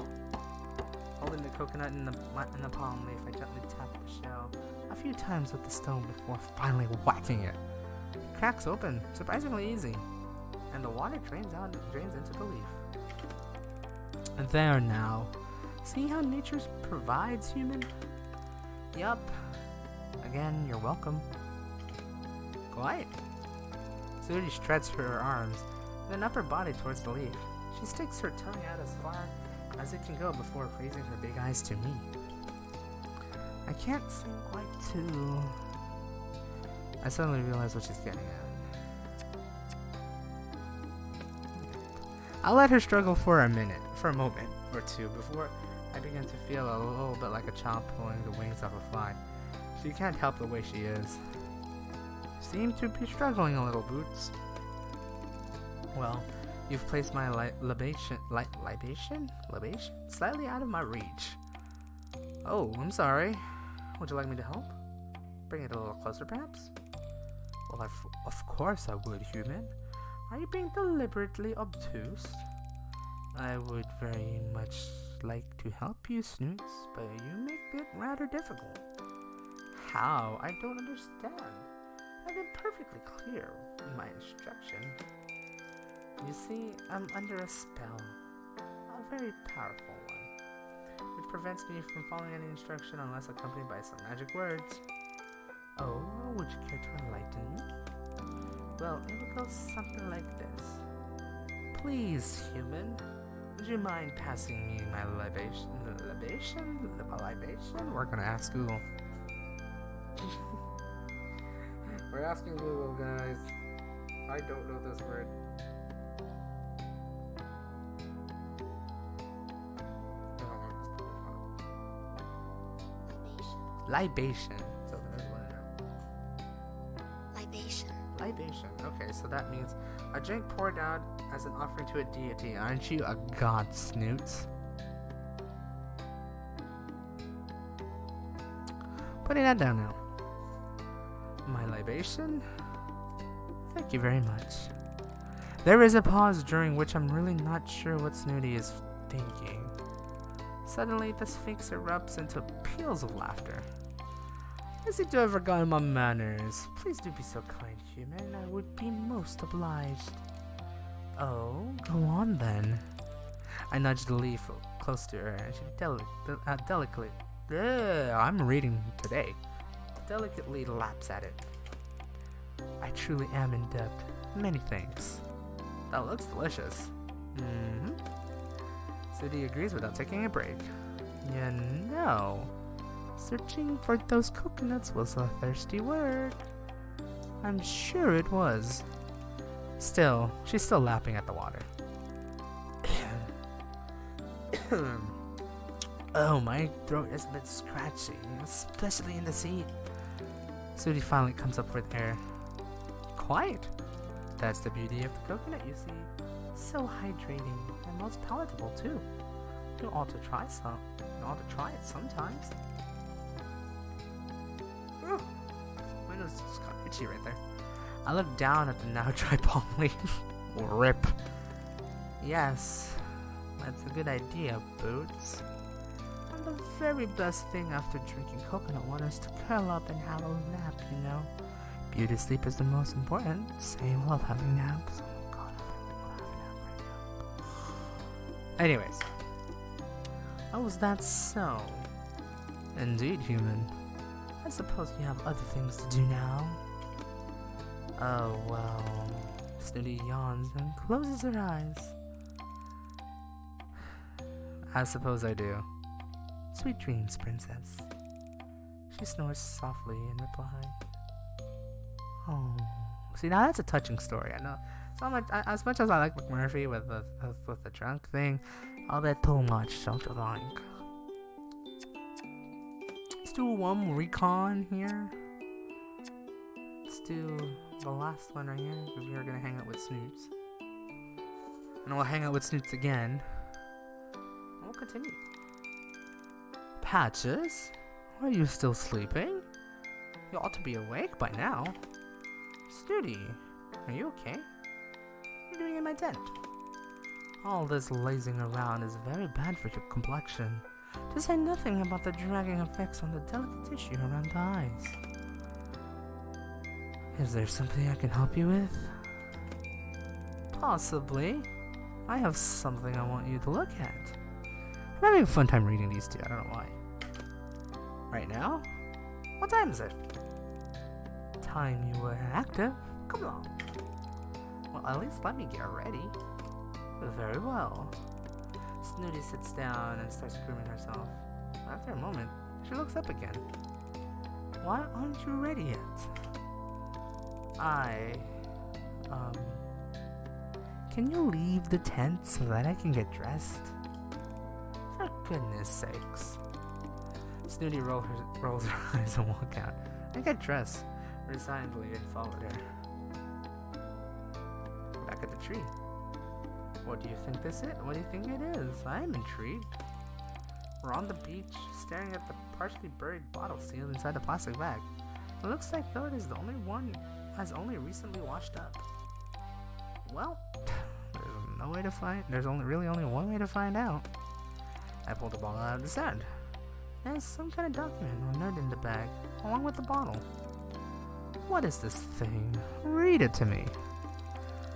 Holding the coconut in the palm leaf, I gently tap the shell a few times with the stone before finally whacking it. It cracks open, surprisingly easy, and the water drains into the leaf. There now. See how nature provides, human? Yup. Again, you're welcome. Quiet. Snooty stretches her arms and an upper body towards the leaf. She sticks her tongue out as far as it can go before raising her big eyes to me. I can't seem quite to... I suddenly realize what she's getting at. I'll let her struggle for a moment or two before I begin to feel a little bit like a child pulling the wings off a fly. She can't help the way she is. Seem to be struggling a little, Boots. Well, you've placed my libation slightly out of my reach. Oh, I'm sorry. Would you like me to help? Bring it a little closer, perhaps? Well, of course I would, human. Are you being deliberately obtuse? I would very much like to help you, Snoots, but you make it rather difficult. How? I don't understand. I've been perfectly clear in my instruction. You see, I'm under a spell, a very powerful one, which prevents me from following any instruction unless accompanied by some magic words. Oh, would you care to enlighten me? Well, it would go something like this. Please, human, would you mind passing me my libation? We're gonna ask Google. We're asking Google, guys. I don't know this word. Libation. So there's one. Libation. libation. Okay, so that means a drink poured out as an offering to a deity. Aren't you a god, Snoot? Putting that down now. My libation? Thank you very much. There is a pause during which I'm really not sure what Snooty is thinking. Suddenly, the Sphinx erupts into peals of laughter. I seem to have forgotten my manners. Please do be so kind, human. I would be most obliged. Oh, go on then. I nudged the leaf close to her, and she delicately... I'm reading today. Delicately laps at it. I truly am in debt. Many thanks. That looks delicious. Sudi agrees without taking a break. You know, searching for those coconuts was a thirsty work. I'm sure it was. Still, she's still lapping at the water. Oh, my throat is a bit scratchy, especially in the seat. Sudi finally comes up with air. Quite. That's the beauty of the coconut, you see. So hydrating and most palatable too. You ought to try some. You ought to try it sometimes. Ooh. My nose just got itchy right there. I looked down at the now dry palm leaf. Rip. Yes, that's a good idea, Boots. And the very best thing after drinking coconut water is to curl up and have a nap, you know. Beauty sleep is the most important. Same love having naps. Oh god, I want to have a nap right now. Anyways. Oh, is that so? Indeed, human. I suppose you have other things to do now. Oh, well. Snooty yawns and closes her eyes. I suppose I do. Sweet dreams, princess. She snores softly in reply. Oh, see, now that's a touching story. I know. So much, as much as I like McMurphy with the drunk thing, a bit too much, don't you think? Let's do one recon here. Let's do the last one right here, because we are gonna hang out with Snoots, and we'll hang out with Snoots again. And we'll continue. Patches, are you still sleeping? You ought to be awake by now. Snooty, are you okay? What are you doing in my tent? All this lazing around is very bad for your complexion, to say nothing about the dragging effects on the delicate tissue around the eyes. Is there something I can help you with? Possibly. I have something I want you to look at. I'm having a fun time reading these two, I don't know why. Right now? What time is it? Time you were active. Come along. Well, at least let me get ready. Very well. Snooty sits down and starts grooming herself. After a moment, she looks up again. Why aren't you ready yet? Can you leave the tent so that I can get dressed? For goodness sakes. Snooty rolls her eyes and walk out. I get dressed resignedly and followed her. Back at the tree. What do you think this is? What do you think it is? I am intrigued. We're on the beach, staring at the partially buried bottle sealed inside the plastic bag. It looks like though it is the only one has only recently washed up. Well, there's only one way to find out. I pulled the bottle out of the sand. There's some kind of document or note in the bag, along with the bottle. What is this thing? Read it to me.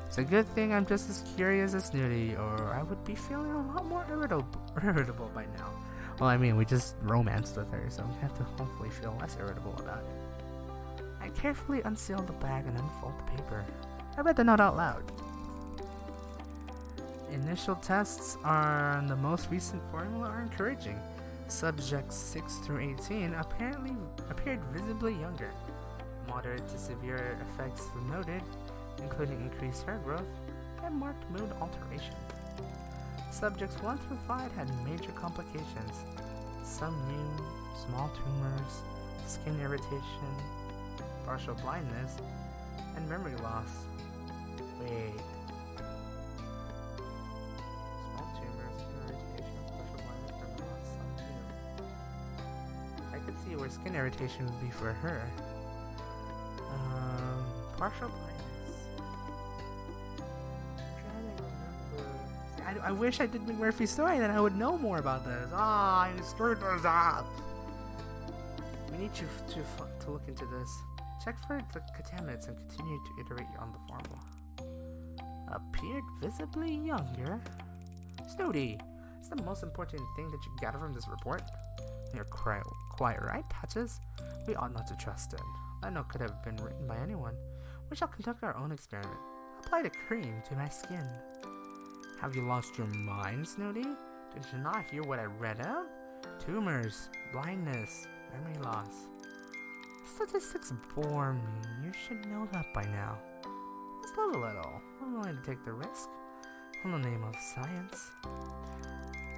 It's a good thing I'm just as curious as Snooty, or I would be feeling a lot more irritable by now. Well, I mean, we just romanced with her, so we have to hopefully feel less irritable about it. I carefully unsealed the bag and unfolded the paper. I read the note out loud. Initial tests on the most recent formula are encouraging. Subjects 6 through 18 appeared visibly younger. Moderate to severe effects noted, including increased hair growth and marked mood alteration. Subjects 1 through 5 had major complications. Some new, small tumors, skin irritation, partial blindness, and memory loss. Wait. Small tumors, irritation, partial blindness, memory loss, something new. I could see where skin irritation would be for her. Partial blindness. I'm trying to remember. I wish I did McMurphy's story, then I would know more about this. I screwed this up. We need you to look into this. Check for the contaminants and continue to iterate on the formula. Appeared visibly younger. Snooty, is the most important thing that you gather from this report? You're quite right, Patches. We ought not to trust it. That note could have been written by anyone. We shall conduct our own experiment. Apply the cream to my skin. Have you lost your mind, Snooty? Did you not hear what I read out? Tumors, blindness, memory loss. Statistics bore me. You should know that by now. Let's love a little. I'm willing to take the risk. In the name of science.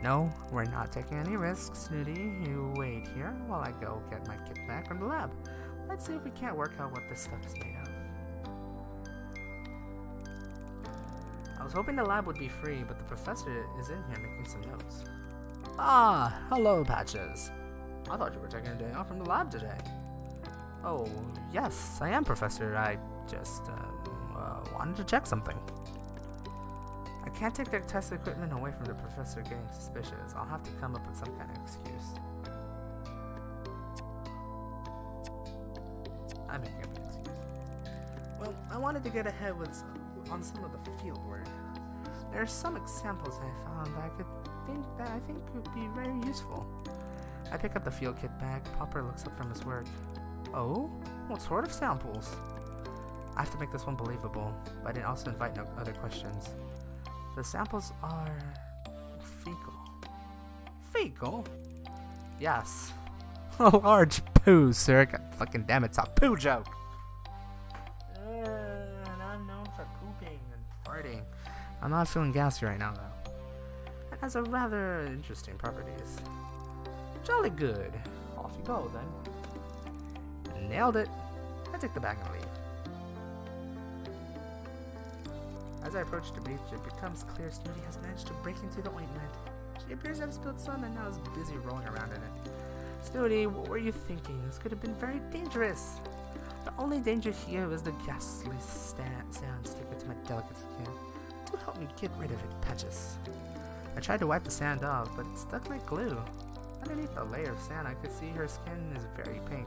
No, we're not taking any risks, Snooty. You wait here while I go get my kit back from the lab. Let's see if we can't work out what this stuff is made of. I was hoping the lab would be free, but the professor is in here making some notes. Ah, hello, Patches. I thought you were taking a day off from the lab today. Oh, yes, I am, Professor. I just wanted to check something. I can't take the test equipment away from the professor getting suspicious. I'll have to come up with some kind of excuse. I'm making up an excuse. Well, I wanted to get ahead on some of the field work. There are some examples I found that I think could be very useful. I pick up the field kit bag. Popper looks up from his work. Oh? What sort of samples? I have to make this one believable, but I also invite no other questions. The samples are fecal. Fecal? Yes. A large poo, sir. God fucking damn it, it's a poo joke. And I'm known for pooping and farting. I'm not feeling gassy right now, though. It has a rather interesting properties. Jolly good. Off you go, then. Nailed it. I take the bag and leave. As I approach the beach, it becomes clear Snooty has managed to break into the ointment. She appears to have spilled some and now is busy rolling around in it. Snooty, what were you thinking? This could have been very dangerous. The only danger here was the ghastly sound sticking to my delicate skin. Do help me get rid of it, Patches. I tried to wipe the sand off, but it stuck like glue. Underneath the layer of sand, I could see her skin is very pink.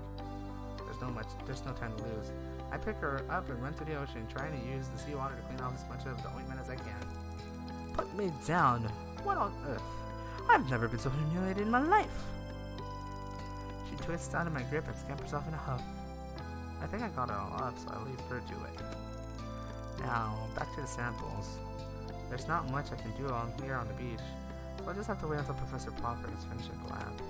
There's no time to lose. I pick her up and run to the ocean, trying to use the seawater to clean off as much of the ointment as I can. Put me down. What on earth? I've never been so humiliated in my life. She twists out of my grip and scampers off in a huff. I think I got it all up, so I leave her to it. Now, back to the samples. There's not much I can do here on the beach, so I'll just have to wait until Professor Popper is finished at the lab.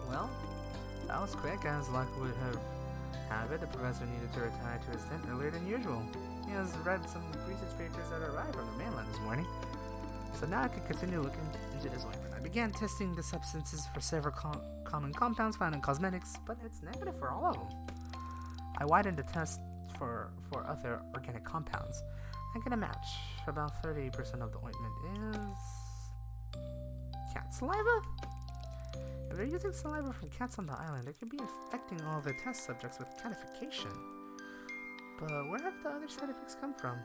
Well, that was quick, as luck would have it. The professor needed to retire to his tent earlier than usual. He has read some research papers that arrived from the mainland this morning, so now I can continue looking into this ointment. I began testing the substances for several common compounds found in cosmetics, but it's negative for all of them. I widened the test for other organic compounds. I get a match. About 30% of the ointment is cat saliva? If they're using saliva from cats on the island, they could be infecting all of their test subjects with catification. But where have the other side effects come from?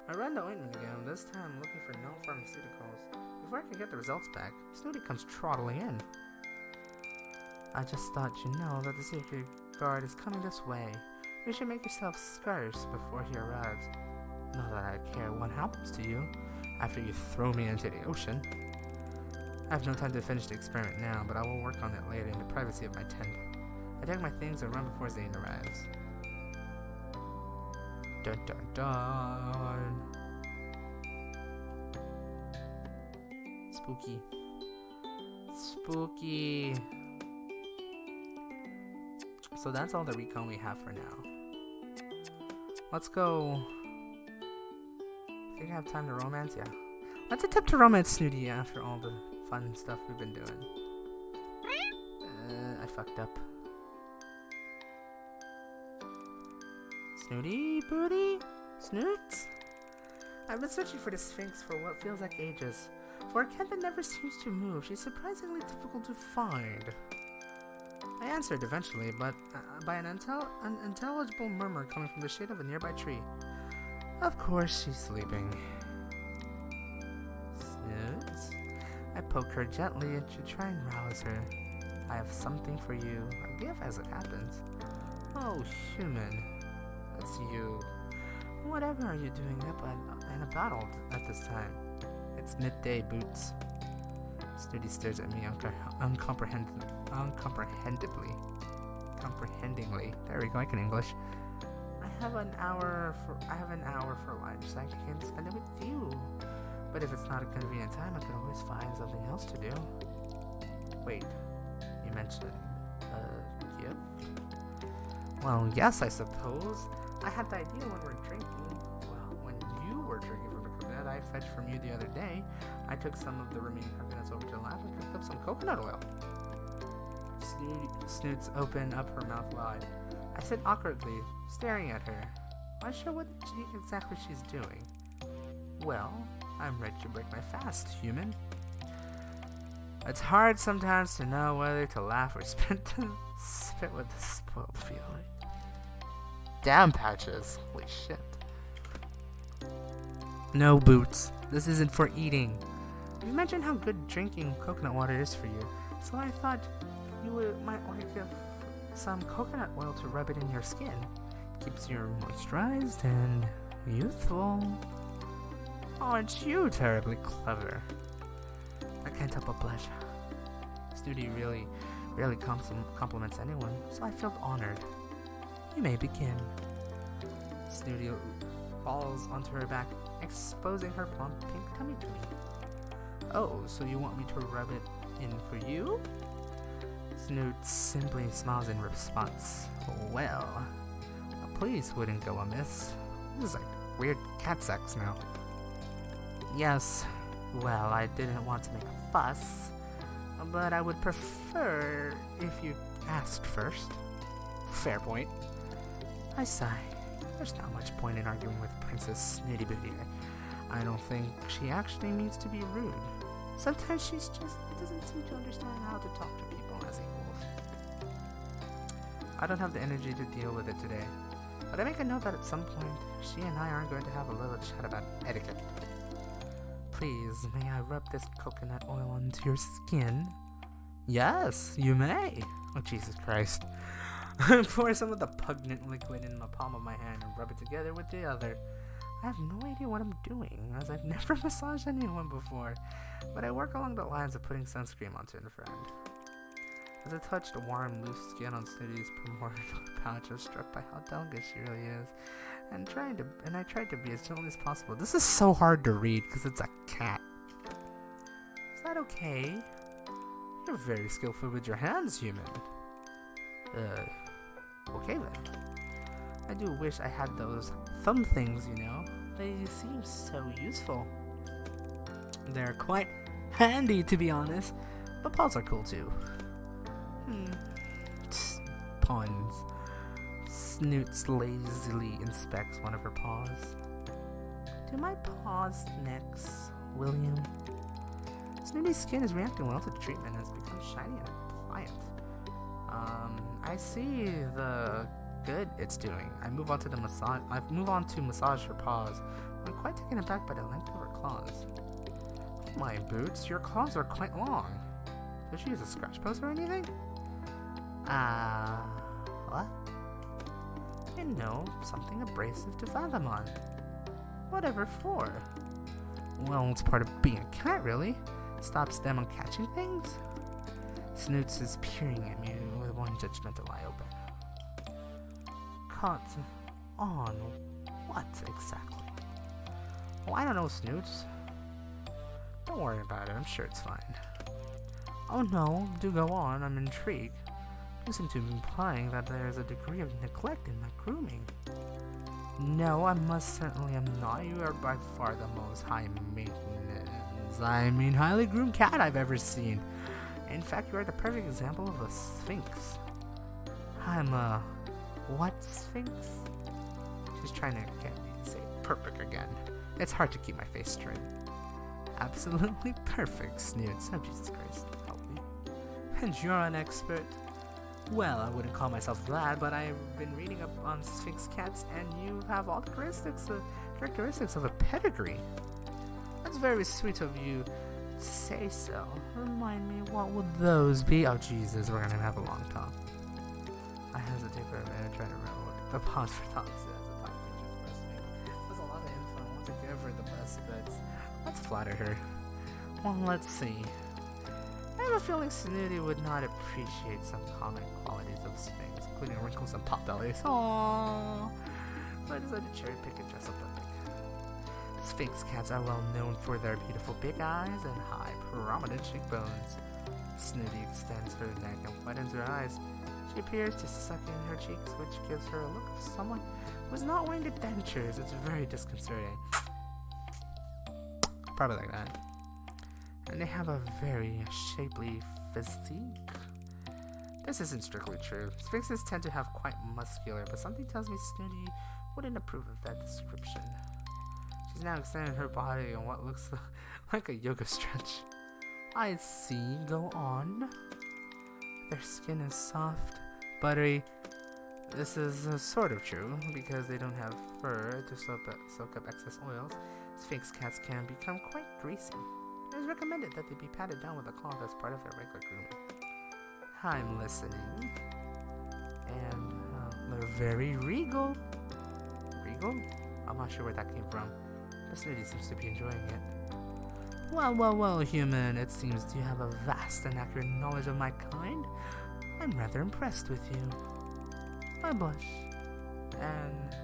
I run the ointment again, this time looking for known pharmaceuticals. Before I can get the results back, Snooty comes trotting in. I just thought you know that the secret guard is coming this way. You should make yourself scarce before he arrives. Not that I care what happens to you after you throw me into the ocean. I have no time to finish the experiment now, but I will work on it later in the privacy of my tent. I take my things and run before Zane arrives. Dun dun dun! Spooky. Spooky! So that's all the recon we have for now. Let's go. I think I have time to romance? Yeah. Let's attempt to romance Snooty after all the fun stuff we've been doing. I fucked up. Snooty Booty? Snoots? I've been searching for the Sphinx for what feels like ages. For a cat that never seems to move, she's surprisingly difficult to find. I answered eventually, but by an unintelligible murmur coming from the shade of a nearby tree. Of course, she's sleeping. Snoots? I poke her gently and should try and rouse her. I have something for you. I give as it happens. Oh, human. That's you. Whatever are you doing up in a battle at this time? It's midday, Boots. Snooty stares at me uncomprehendingly. There we go, I can English. I have an hour for lunch, so I can spend it with you. But if it's not a convenient time, I could always find something else to do. Wait, you mentioned a gift? Well, yes, I suppose. I had the idea when we're drinking. Well, when you were drinking from the coconut I fetched from you the other day, I took some of the remaining coconuts over to the lab and cooked up some coconut oil. Snoots opened up her mouth wide. I said awkwardly, staring at her. Not sure what exactly she's doing. Well, I'm ready to break my fast, human. It's hard sometimes to know whether to laugh or spit with the spoiled feeling. Damn, Patches. Holy shit. No, Boots. This isn't for eating. You mentioned how good drinking coconut water is for you, so I thought you might want to give some coconut oil to rub it in your skin. Keeps you moisturized and youthful. Aren't you terribly clever? I can't help but blush. Snooty really compliments anyone, so I felt honored. You may begin. Snooty falls onto her back, exposing her plump pink tummy to me. Oh, so you want me to rub it in for you? Snoot simply smiles in response. Well, please wouldn't go amiss. This is like weird cat sex now. Yes, well, I didn't want to make a fuss, but I would prefer if you asked first. Fair point. I sigh. There's not much point in arguing with Princess Snooty Booty. I don't think she actually means to be rude. Sometimes she just doesn't seem to understand how to talk to people as equals. I don't have the energy to deal with it today, but I make a note that at some point, she and I are going to have a little chat about etiquette. Please, may I rub this coconut oil onto your skin? Yes, you may. Oh, Jesus Christ. Pour some of the pungent liquid in the palm of my hand and rub it together with the other. I have no idea what I'm doing, as I've never massaged anyone before, but I work along the lines of putting sunscreen onto a friend. As I touched the warm, loose skin on Snooty's primordial pouch, I was struck by how delicate she really is, and I tried to be as gentle as possible. This is so hard to read because it's a cat. Is that okay? You're very skillful with your hands, human. Okay then. I do wish I had those thumb things, you know. They seem so useful. They're quite handy, to be honest, but paws are cool too. Puns. Snoots lazily inspects one of her paws. Do my paws next, William? Snooty's skin is reacting well to the treatment and has become shiny and pliant. I see the good it's doing. I move on to massage her paws. I'm quite taken aback by the length of her claws. Oh my Boots, your claws are quite long. Does she use a scratch post or anything? What? You know, something abrasive to fathom on. Whatever for? Well, it's part of being a cat, really. Stops them on catching things? Snoots is peering at me with one judgmental eye open. Caught on what exactly? Oh, I don't know, Snoots. Don't worry about it, I'm sure it's fine. Oh no, do go on, I'm intrigued. You seem to be implying that there is a degree of neglect in my grooming. No, I most certainly am not. You are by far the most high maintenance, highly groomed cat I've ever seen. In fact, you are the perfect example of a sphinx. I'm a... what sphinx? She's trying to get me to say perfect again. It's hard to keep my face straight. Absolutely perfect, snoots. Oh, Jesus Christ. Help me. And you're an expert? Well, I wouldn't call myself that, but I've been reading up on Sphinx cats, and you have all the characteristics of a pedigree. That's very sweet of you to say so. Remind me, what would those be? Oh, Jesus, we're gonna have a long talk. I hesitate for a minute, trying to remember what the pause for thought says. The top features listening. There's a lot of info. I want to give her the best bits. Let's flatter her. Well, let's see. I have a feeling Snooty would not appreciate some common qualities of Sphinx, including wrinkles and pot bellies. Aww. So I decided to cherry pick and dress up the pig. Sphinx cats are well known for their beautiful big eyes and high, prominent cheekbones. Snooty extends her neck and widens her eyes. She appears to suck in her cheeks, which gives her a look of someone who is not wearing the dentures. It's very disconcerting. Probably like that. And they have a very shapely physique. This isn't strictly true. Sphinxes tend to have quite muscular, but something tells me Snooty wouldn't approve of that description. She's now extending her body in what looks like a yoga stretch. I see. Go on. Their skin is soft, buttery. This is sort of true, because they don't have fur to soak up excess oils. Sphinx cats can become quite greasy. It is recommended that they be patted down with a cloth as part of their regular grooming. I'm listening. And they're very regal. Regal? I'm not sure where that came from. This lady seems to be enjoying it. Well, human, it seems you have a vast and accurate knowledge of my kind. I'm rather impressed with you. I blush. And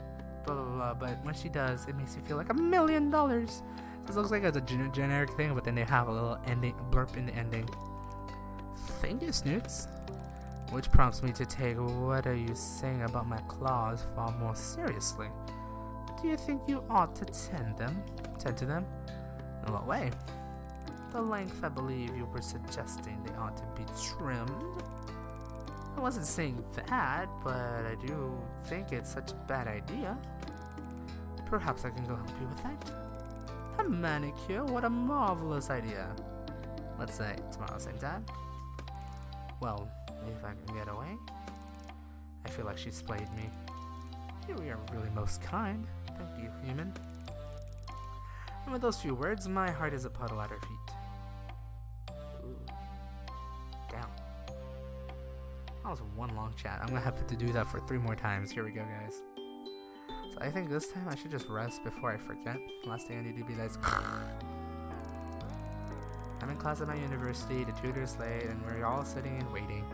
blah blah blah, but when she does, it makes you feel like $1 million. This looks like it's a generic thing, but then they have a little ending blurb in the ending. Thank you, Snoots. Which prompts me to take what are you saying about my claws far more seriously. Do you think you ought to tend to them? In what way? The length I believe you were suggesting they ought to be trimmed. I wasn't saying that, but I do think it's such a bad idea. Perhaps I can go help you with that. A manicure? What a marvelous idea. Let's say tomorrow same time. Well, if I can get away. I feel like she's played me. You are really most kind. Thank you, human. And with those few words, my heart is a puddle at her feet. Ooh. Down. That was one long chat. I'm gonna have to do that for 3 more times. Here we go, guys. So I think this time I should just rest before I forget. Last thing I need to be like, I'm in class at my university, the tutor's late, and we're all sitting and waiting.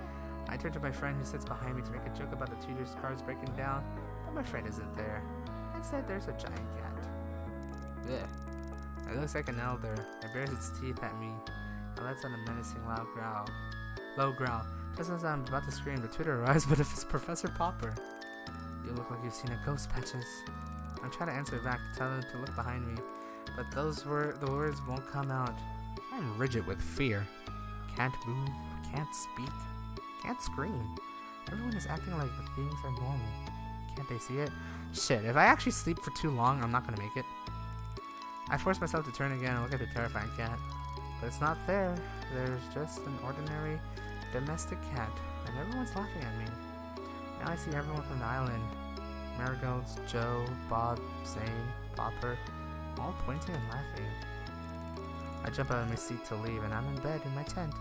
I turn to my friend who sits behind me to make a joke about the tutor's cards breaking down, but my friend isn't there. Instead, there's a giant cat. Ugh. It looks like an elder. It bares its teeth at me and lets out a menacing low growl. Just as I'm about to scream, the tutor arrives, but it's Professor Popper. You look like you've seen a ghost, Patches. I'm trying to answer back, telling him to look behind me, but the words won't come out. I'm rigid with fear. Can't move, can't speak, can't scream. Everyone is acting like the things are normal. Can't they see it? Shit, if I actually sleep for too long, I'm not gonna make it. I force myself to turn again and look at the terrifying cat. But it's not there. There's just an ordinary domestic cat, and everyone's laughing at me. Now I see everyone from the island. Marigolds, Joe, Bob, Zane, Popper, all pointing and laughing. I jump out of my seat to leave, and I'm in bed in my tent,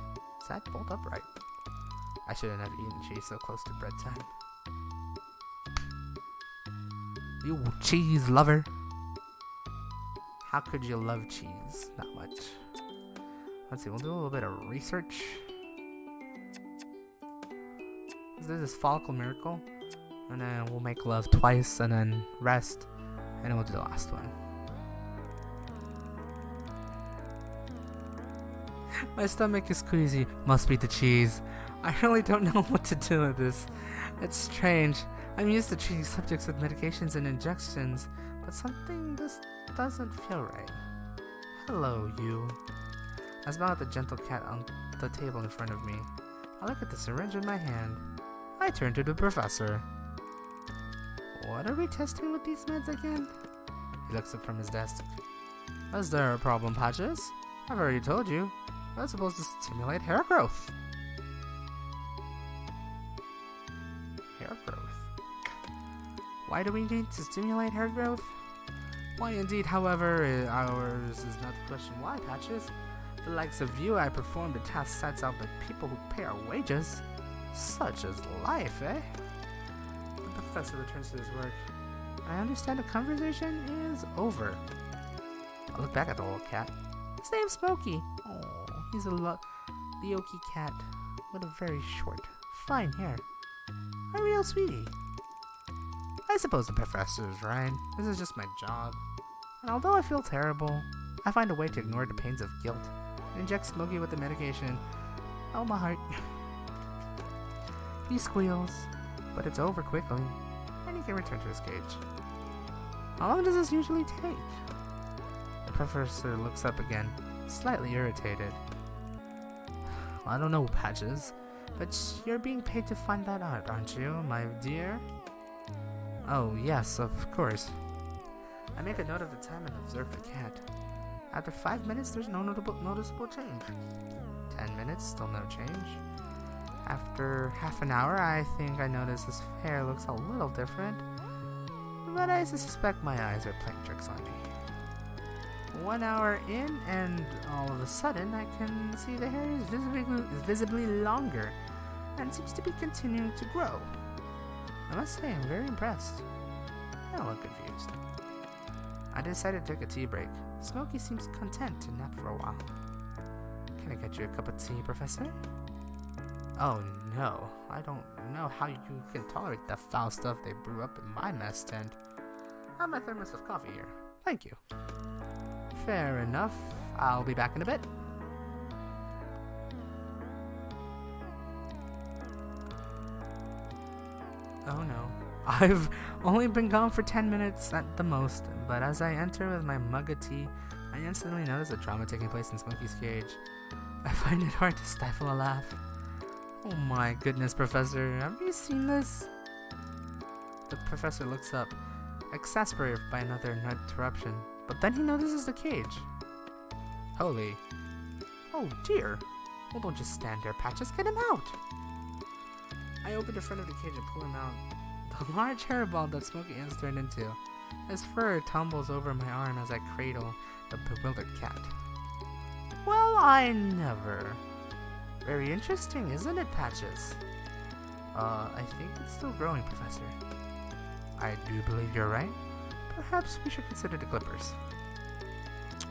sat bolt upright. I shouldn't have eaten cheese so close to bedtime. You cheese lover! How could you love cheese that much? Let's see, we'll do a little bit of research. This is Follicle Miracle, and then we'll make love twice, and then rest, and then we'll do the last one. My stomach is queasy. Must be the cheese. I really don't know what to do with this. It's strange. I'm used to treating subjects with medications and injections, but something just doesn't feel right. Hello, you. I smile at the gentle cat on the table in front of me. I look at the syringe in my hand. I turn to the professor. What are we testing with these meds again? He looks up from his desk. Is there a problem, Patches? I've already told you. That's supposed to stimulate hair growth. Hair growth? Why do we need to stimulate hair growth? Why indeed, however, ours is not the question. Why, Patches? The likes of you, I perform the task sets out by people who pay our wages. Such is life, eh? The professor returns to his work. I understand the conversation is over. I look back at the old cat. His name's Smokey. Oh, he's a Leoki cat with a very short, fine hair. A real sweetie. I suppose the professor is right. This is just my job. And although I feel terrible, I find a way to ignore the pains of guilt and inject Smokey with the medication. Oh, my heart. He squeals, but it's over quickly, and he can return to his cage. How long does this usually take? The professor looks up again, slightly irritated. I don't know, Patches, but you're being paid to find that out, aren't you, my dear? Oh, yes, of course. I make a note of the time and observe the cat. After 5 minutes, there's no noticeable change. 10 minutes, still no change. After half an hour, I think I notice his hair looks a little different, but I suspect my eyes are playing tricks on me. 1 hour in, and all of a sudden, I can see the hair is visibly longer, and seems to be continuing to grow. I must say, I'm very impressed. I don't look confused. I decided to take a tea break. Smokey seems content to nap for a while. Can I get you a cup of tea, Professor? Oh no, I don't know how you can tolerate the foul stuff they brew up in my mess tent. I have my thermos of coffee here. Thank you. Fair enough. I'll be back in a bit. Oh no. I've only been gone for 10 minutes at the most, but as I enter with my mug of tea, I instantly notice the drama taking place in Smokey's cage. I find it hard to stifle a laugh. Oh my goodness, Professor, have you seen this? The professor looks up, exasperated by another interruption, but then he notices the cage. Holy. Oh dear. Well, don't just stand there, Patches, get him out! I open the front of the cage and pull him out. The large hairball that Smokey has turned into. His fur tumbles over my arm as I cradle the bewildered cat. Well, I never. Very interesting, isn't it, Patches? I think it's still growing, Professor. I do believe you're right. Perhaps we should consider the clippers.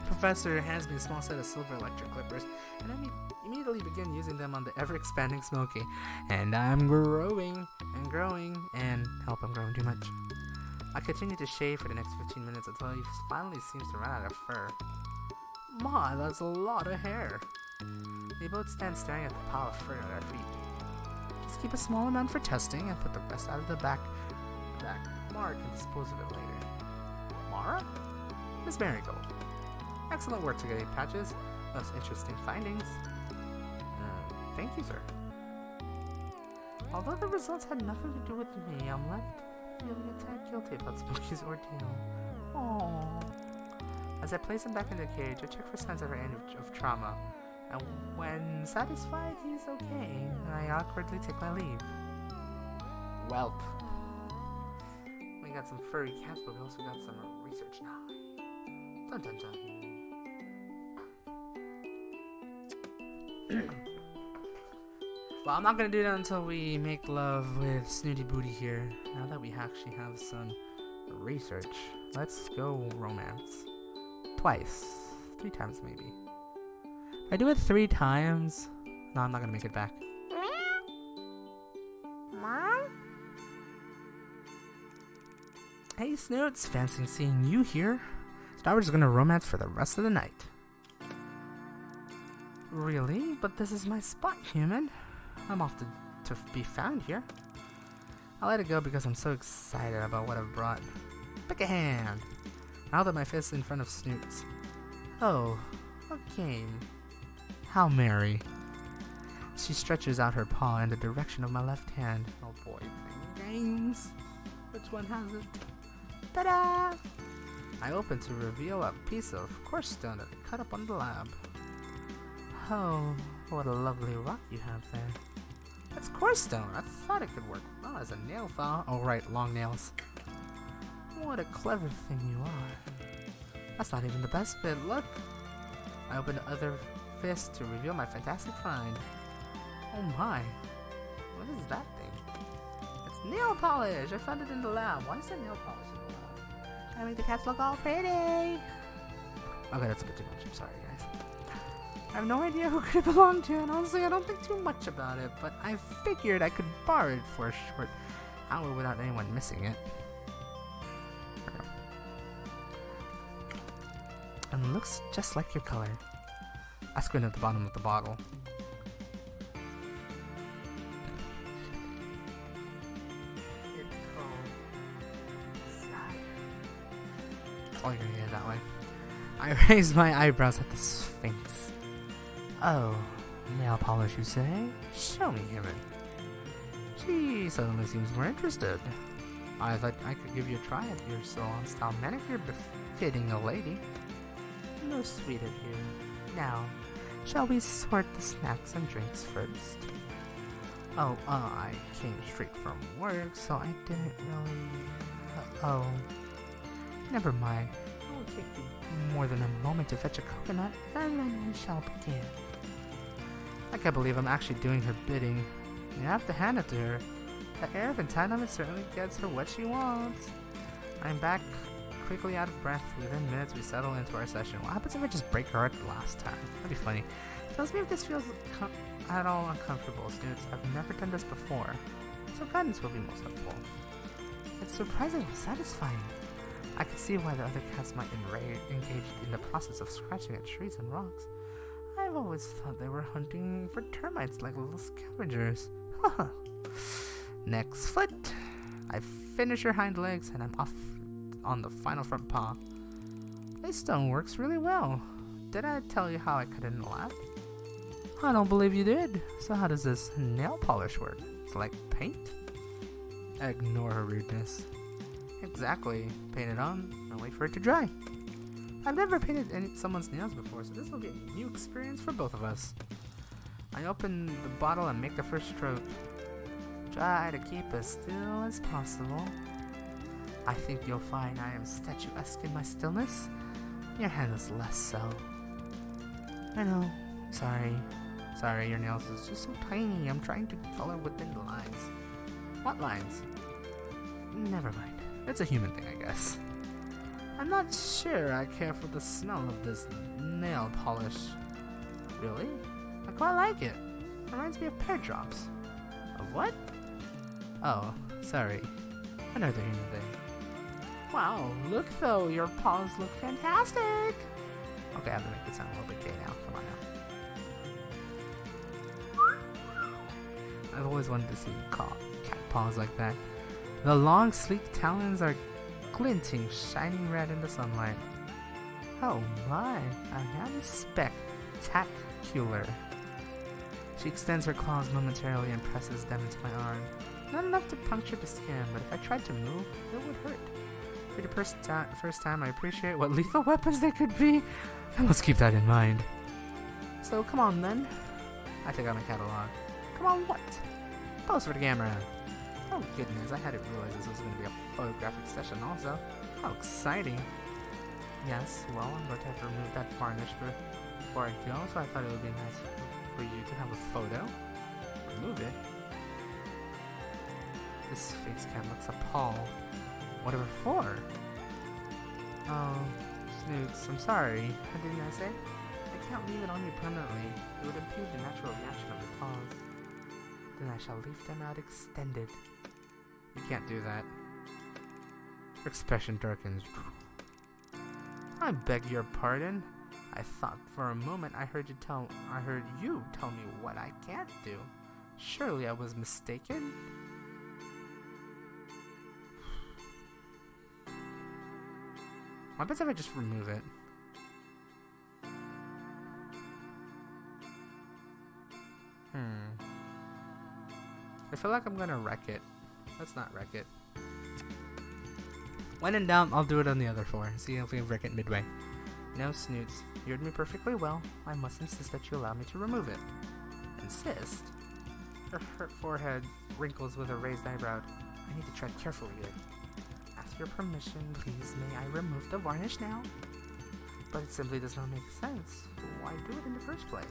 Professor hands me a small set of silver electric clippers, and I immediately begin using them on the ever-expanding Smokey. And I'm growing and growing, and help, I'm growing too much. I continue to shave for the next 15 minutes until he finally seems to run out of fur. My, that's a lot of hair. We both stand staring at the pile of fur at our feet. Just keep a small amount for testing and put the rest out of the back. Mara can dispose of it later. Mara? Miss Marigold. Excellent work today, Patches. Most interesting findings. Thank you, sir. Although the results had nothing to do with me, I'm left feeling a tad guilty about Smokey's ordeal. Aww. As I place him back in the cage, I check for signs of trauma, and when satisfied he's okay, I awkwardly take my leave. Welp. We got some furry cats, but we also got some research now. Dun dun dun. Well, I'm not gonna do that until we make love with Snooty Booty here. Now that we actually have some research, let's go romance. Twice. 3 times maybe. If I do it 3 times, no, I'm not gonna make it back. Hey Snoots, fancy seeing you here. So now we're just gonna romance for the rest of the night. Really? But this is my spot, human. I'm often to be found here. I let it go because I'm so excited about what I've brought. Pick a hand. Now that my fist is in front of Snoots. Oh, a game. How merry. She stretches out her paw in the direction of my left hand. Oh boy, playing games. Which one has it? Ta-da! I open to reveal a piece of coarse stone that I cut up on the lab. Oh, what a lovely rock you have there. That's coarse stone. I thought it could work well as a nail file. Oh right, long nails. What a clever thing you are. That's not even the best bit. Look! I open the other fist to reveal my fantastic find. Oh my. What is that thing? It's nail polish! I found it in the lab. Why is there nail polish in the lab? I make the cats look all pretty! Okay, that's a bit too much. I'm sorry, guys. I have no idea who could it belong to, and honestly, I don't think too much about it, but I figured I could borrow it for a short hour without anyone missing it. And looks just like your color. I squint at the bottom of the bottle. It's called Sire. That's all you're gonna get that way. I raise my eyebrows at the Sphinx. Oh, nail polish, you say? Show me, Human. She suddenly seems more interested. I thought I could give you a try at your salon-style manicure befitting a lady. Most sweet of you. Now, shall we sort the snacks and drinks first? Oh, I came straight from work, so I didn't really... oh. Never mind. It won't take you more than a moment to fetch a coconut, and then we shall begin. I can't believe I'm actually doing her bidding. You have to hand it to her. The air of entitlement certainly gets her what she wants. I'm back, quickly out of breath. Within minutes, we settle into our session. What happens if I just break her heart last time? That'd be funny. Tells me if this feels at all uncomfortable, students. I've never done this before, so guidance will be most helpful. It's surprisingly satisfying. I can see why the other cats might engage in the process of scratching at trees and rocks. I've always thought they were hunting for termites like little scavengers. Next foot. I finish her hind legs and I'm off on the final front paw. This stone works really well. Did I tell you how I cut it in the lab? I don't believe you did. So how does this nail polish work? It's like paint? Ignore her rudeness. Exactly. Paint it on and wait for it to dry. I've never painted someone's nails before, so this will be a new experience for both of us. I open the bottle and make the first stroke. Try to keep as still as possible. I think you'll find I am statuesque in my stillness. Your hand is less so. I know. Sorry. Sorry, your nails is just so tiny. I'm trying to color within the lines. What lines? Never mind. It's a human thing, I guess. I'm not sure I care for the smell of this nail polish. Really? I quite like it. Reminds me of pear drops. Of what? Oh, sorry. Another human thing. Wow, look though, your paws look fantastic! Okay, I have to make it sound a little bit gay now. Come on now. I've always wanted to see cat paws like that. The long, sleek talons are glinting, shining red in the sunlight. Oh my, I am spectacular. She extends her claws momentarily and presses them into my arm. Not enough to puncture the skin, but if I tried to move, it would hurt. For the first time, I appreciate what lethal weapons they could be. I must keep that in mind. So come on then. I take out my catalog. Come on, what? Pose for the camera. Oh goodness, I hadn't realized this was going to be a photographic session also. How exciting. Yes, well, I'm going to have to remove that varnish before I go, so I thought it would be nice for you to have a photo. Remove it. This face cam looks appalled. Whatever for? Oh, Snoots, I'm sorry. What didn't I say? I can't leave it on you permanently. It would impede the natural reaction of your paws. Then I shall leave them out extended. You can't do that. Her expression darkens. I beg your pardon. I thought for a moment I heard you tell me what I can't do. Surely I was mistaken? What happens if I just remove it? I feel like I'm gonna wreck it. Let's not wreck it. When in doubt, I'll do it on the other 4. See if we wreck it midway. No, Snoots. You heard me perfectly well. I must insist that you allow me to remove it. Insist? Her hurt forehead wrinkles with a raised eyebrow. I need to tread carefully here. Ask your permission, please. May I remove the varnish now? But it simply does not make sense. Why do it in the first place?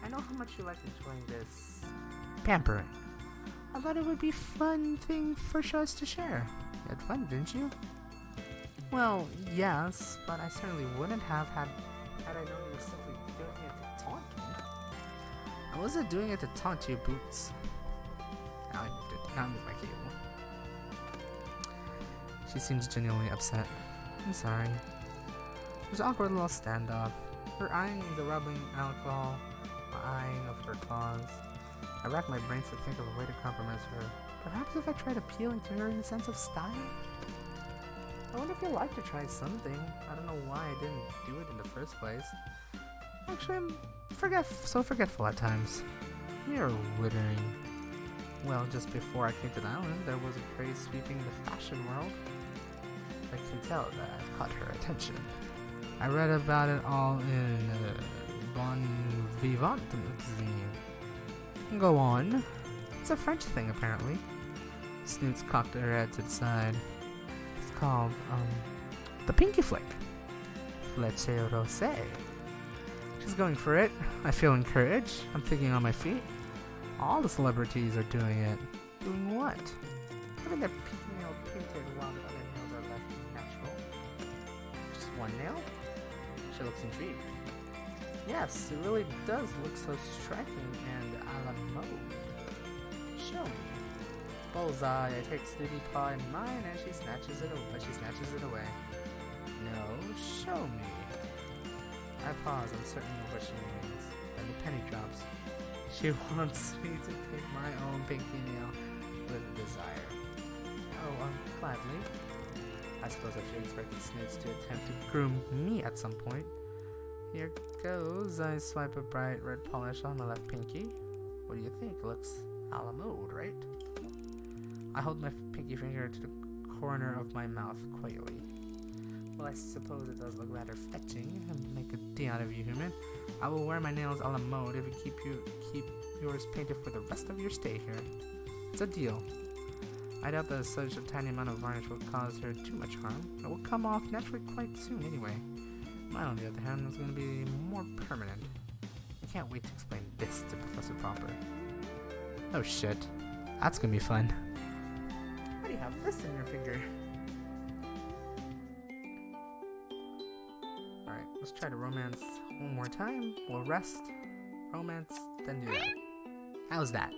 I know how much you like enjoying this pampering. I thought it would be a fun thing for us to share. You had fun, didn't you? Well, yes, but I certainly wouldn't have had I known you were simply doing it to taunt me. I wasn't doing it to taunt you, Boots. Now I moved it. Now I moved my cable. She seems genuinely upset. I'm sorry. There's an awkward little standoff. Her eyeing the rubbing alcohol, my eyeing of her claws. I rack my brains to think of a way to compromise her. Perhaps if I tried appealing to her in the sense of style? I wonder if you'd like to try something. I don't know why I didn't do it in the first place. Actually, I'm so forgetful at times. You're withering. Well, just before I came to the island, there was a craze sweeping the fashion world. I can tell that I've caught her attention. I read about it all in Bon Vivant magazine. Go on. It's a French thing, apparently. Snoots cocked her head to the side. It's called, the Pinky Flick. Fleche Rosé. She's going for it. I feel encouraged. I'm thinking on my feet. All the celebrities are doing it. Doing what? Having their pinky nail painted while the other nails are left natural. Just one nail? She looks intrigued. Yes, it really does look so striking and a la mode. Show me. Bullseye. I take Snooty paw in mine and she snatches it away. No, show me. I pause, uncertain of what she means. Then the penny drops. She wants me to paint my own pinky nail with desire. Oh, gladly. I suppose I should expect Snoots to attempt to groom me at some point. Here goes. I swipe a bright red polish on my left pinky. What do you think? Looks a la mode, right? I hold my pinky finger to the corner of my mouth coyly. Well, I suppose it does look rather fetching and make a D out of you, human. I will wear my nails a la mode if you keep yours painted for the rest of your stay here. It's a deal. I doubt that such a tiny amount of varnish will cause her too much harm. It will come off naturally quite soon anyway. Mine, on the other hand, is going to be more permanent. I can't wait to explain this to Professor Popper. Oh shit. That's going to be fun. Why do you have this in your finger? Alright, let's try to romance one more time. We'll rest, romance, then do that. How's that?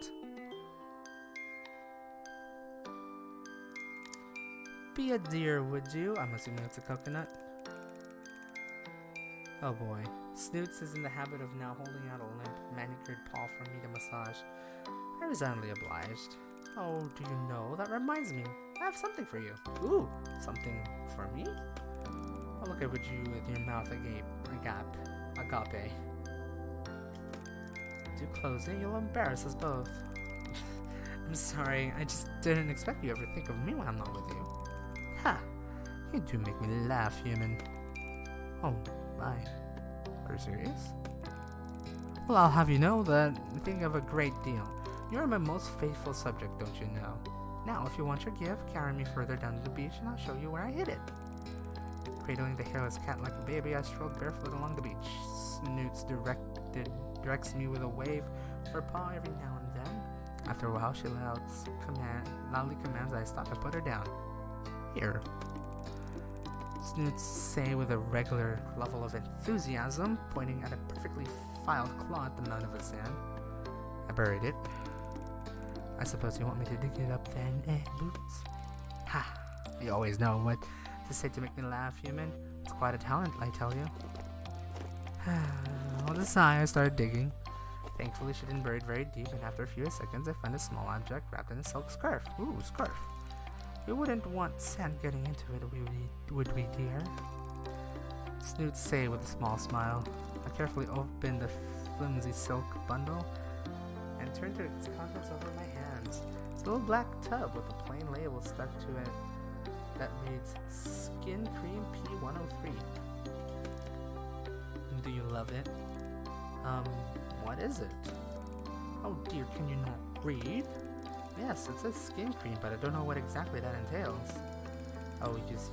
Be a dear, would you? I'm assuming it's a coconut. Oh boy. Snoots is in the habit of now holding out a limp, manicured paw for me to massage. I resignedly obliged. Oh, do you know? That reminds me. I have something for you. Ooh, something for me? I'll look at you with your mouth agape. Do close it, you'll embarrass us both. I'm sorry, I just didn't expect you ever think of me when I'm not with you. Ha! You do make me laugh, human. Oh, my. Are you serious? Well, I'll have you know that I think of a great deal. You're my most faithful subject, don't you know? Now, if you want your gift, carry me further down to the beach and I'll show you where I hid it. Cradling the hairless cat like a baby, I strolled barefoot along the beach. Snoots directs me with a wave of her paw every now and then. After a while, she loudly commands that I stop and put her down. Here. Snoots say with a regular level of enthusiasm, pointing at a perfectly filed claw at the mound of the sand. I buried it. I suppose you want me to dig it up then, eh, Boots? Ha! You always know what to say to make me laugh, human. It's quite a talent, I tell you. With a sigh, I started digging. Thankfully, she didn't bury it very deep, and after a few seconds, I found a small object wrapped in a silk scarf. Ooh, scarf. We wouldn't want sand getting into it, would we, dear? Snoots say with a small smile. I carefully opened the flimsy silk bundle and turned to its contents over my hands. It's a little black tub with a plain label stuck to it that reads Skin Cream P103. Do you love it? What is it? Oh dear, can you not read? Yes, it says skin cream, but I don't know what exactly that entails. Oh, you see,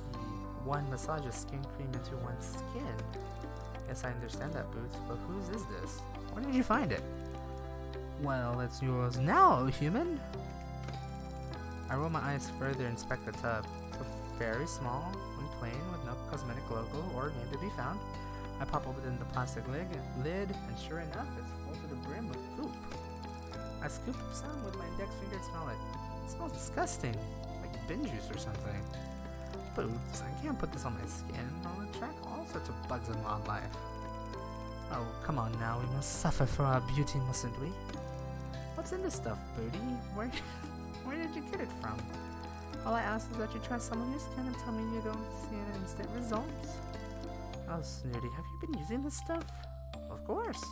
one massages skin cream into one's skin. Yes, I understand that, Boots, but whose is this? Where did you find it? Well, it's yours now, human. I roll my eyes further and inspect the tub. It's very small and plain with no cosmetic logo or name to be found. I pop open the plastic lid, and sure enough, it's full to the brim with goop. I scoop some with my index finger and smell it. It smells disgusting, like bin juice or something. Boots, I can't put this on my skin. I'll attract all sorts of bugs and wildlife. Oh, come on now, we must suffer for our beauty, mustn't we? What's in this stuff, Booty? Where did you get it from? All I ask is that you try some on your skin and tell me you don't see an instant results. Oh, Snooty, have you been using this stuff? Of course.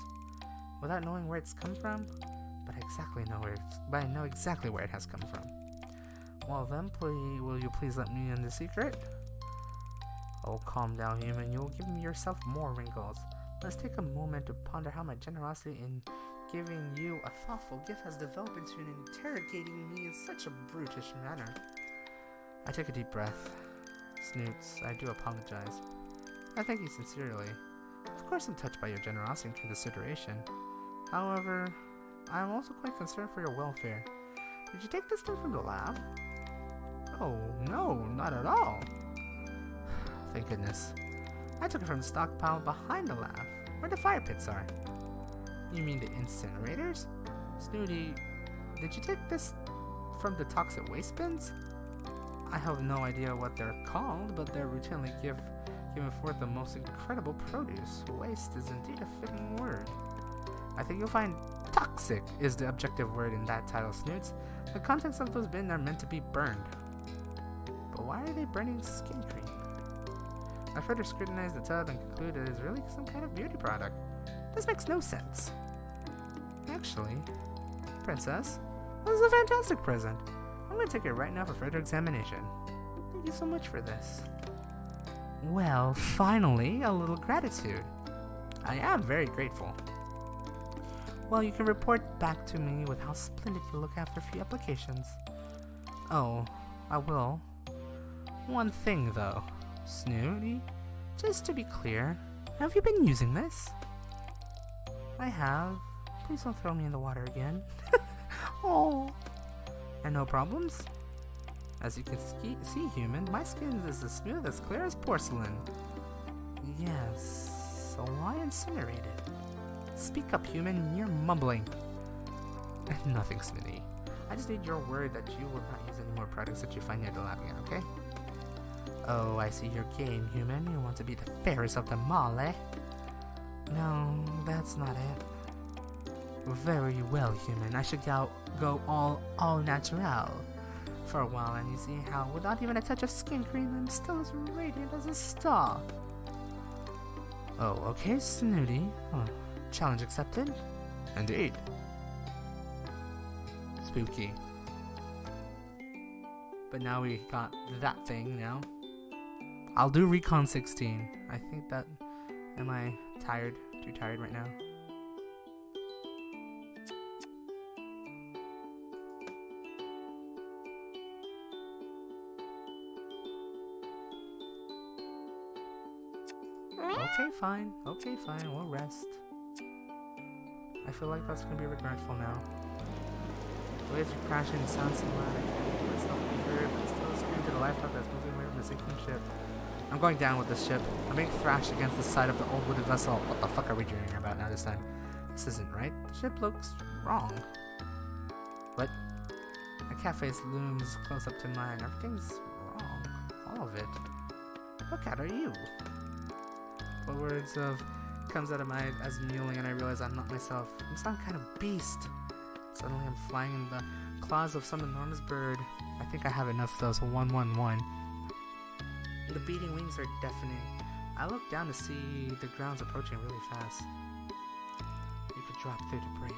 Without knowing where it's come from? But I know exactly where it has come from. Well then, will you please let me in the secret? Oh, calm down, human. You'll give yourself more wrinkles. Let's take a moment to ponder how my generosity in giving you a thoughtful gift has developed into an interrogating me in such a brutish manner. I take a deep breath. Snoots, I do apologize. I thank you sincerely. Of course I'm touched by your generosity and consideration. However, I am also quite concerned for your welfare. Did you take this thing from the lab? Oh, no, not at all. Thank goodness. I took it from the stockpile behind the lab, where the fire pits are. You mean the incinerators? Snooty, did you take this from the toxic waste bins? I have no idea what they're called, but they're routinely giving forth the most incredible produce. Waste is indeed a fitting word. I think you'll find toxic is the objective word in that title, Snoots. The contents of those bins are meant to be burned. But why are they burning skin cream? I further scrutinized the tub and concluded it is really some kind of beauty product. This makes no sense. Actually, Princess, this is a fantastic present. I'm going to take it right now for further examination. Thank you so much for this. Well, finally, a little gratitude. I am very grateful. Well, you can report back to me with how splendid you look after a few applications. Oh, I will. One thing, though. Snooty, just to be clear, have you been using this? I have. Please don't throw me in the water again. Oh. And no problems? As you can see, human, my skin is as smooth as clear as porcelain. Yes, so why incinerate it? Speak up, human, you're mumbling. Nothing, Smitty. I just need your word that you will not use any more products that you find near the lab again, okay? Oh, I see your game, human. You want to be the fairest of them all, eh? No, that's not it. Very well, human. I should go all natural for a while, and you see how, without even a touch of skin cream, I'm still as radiant as a star. Oh, okay, Snooty. Oh, challenge accepted? Indeed. Spooky. But now we got that thing now. I'll do Recon 16. I think that... Am I tired? Too tired right now? Okay, fine, we'll rest. I feel like that's gonna be regretful now. The waves are crashing and sound so loud I can't hear myself heard, but still scream to the lifeboat that's moving away from the sinking ship. I'm going down with this ship. I'm being thrashed against the side of the old wooden vessel. What the fuck are we dreaming about now this time? This isn't right. The ship looks wrong. What? A cat face looms close up to mine. Everything's wrong. All of it. What cat are you? What words comes out of my as mewling, and I realize I'm not myself. I'm some kind of beast. Suddenly I'm flying in the claws of some enormous bird. I think I have enough of those 111. The beating wings are deafening. I look down to see the ground's approaching really fast. You could drop through the break.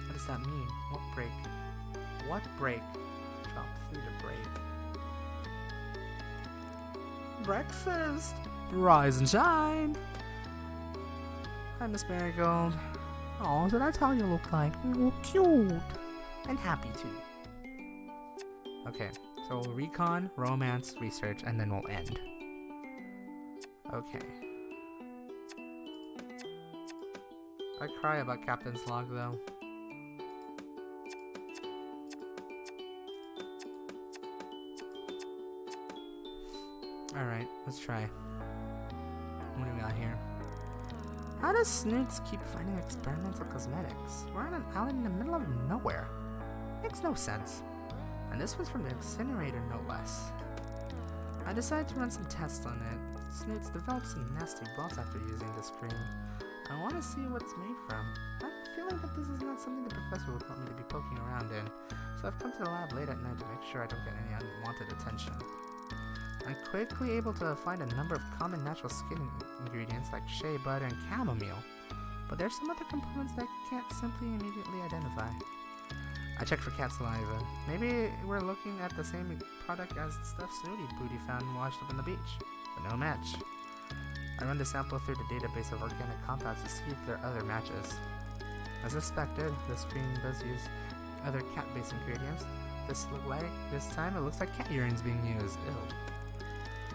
What does that mean? What break? What break? Drop through the break. Breakfast! Rise and shine! Hi, Miss Marigold. Oh, did I tell you look like? You look cute! And happy too. Okay, so we'll recon, romance, research, and then we'll end. Okay. I cry about Captain's log though. Alright, let's try. What do we got here? How does Snoots keep finding experimental cosmetics? We're on an island in the middle of nowhere. Makes no sense. And this one's from the incinerator, no less. I decided to run some tests on it. Snoots developed some nasty welts after using this cream. I want to see what it's made from. I have a feeling that this is not something the professor would want me to be poking around in, so I've come to the lab late at night to make sure I don't get any unwanted attention. I'm quickly able to find a number of common natural skin ingredients like shea butter and chamomile, but there's some other components that I can't simply immediately identify. I checked for cat saliva. Maybe we're looking at the same product as the stuff Snooty Booty found washed up on the beach, but no match. I run the sample through the database of organic compounds to see if there are other matches. As suspected, the screen does use other cat-based ingredients. This time it looks like cat urine is being used. Ew.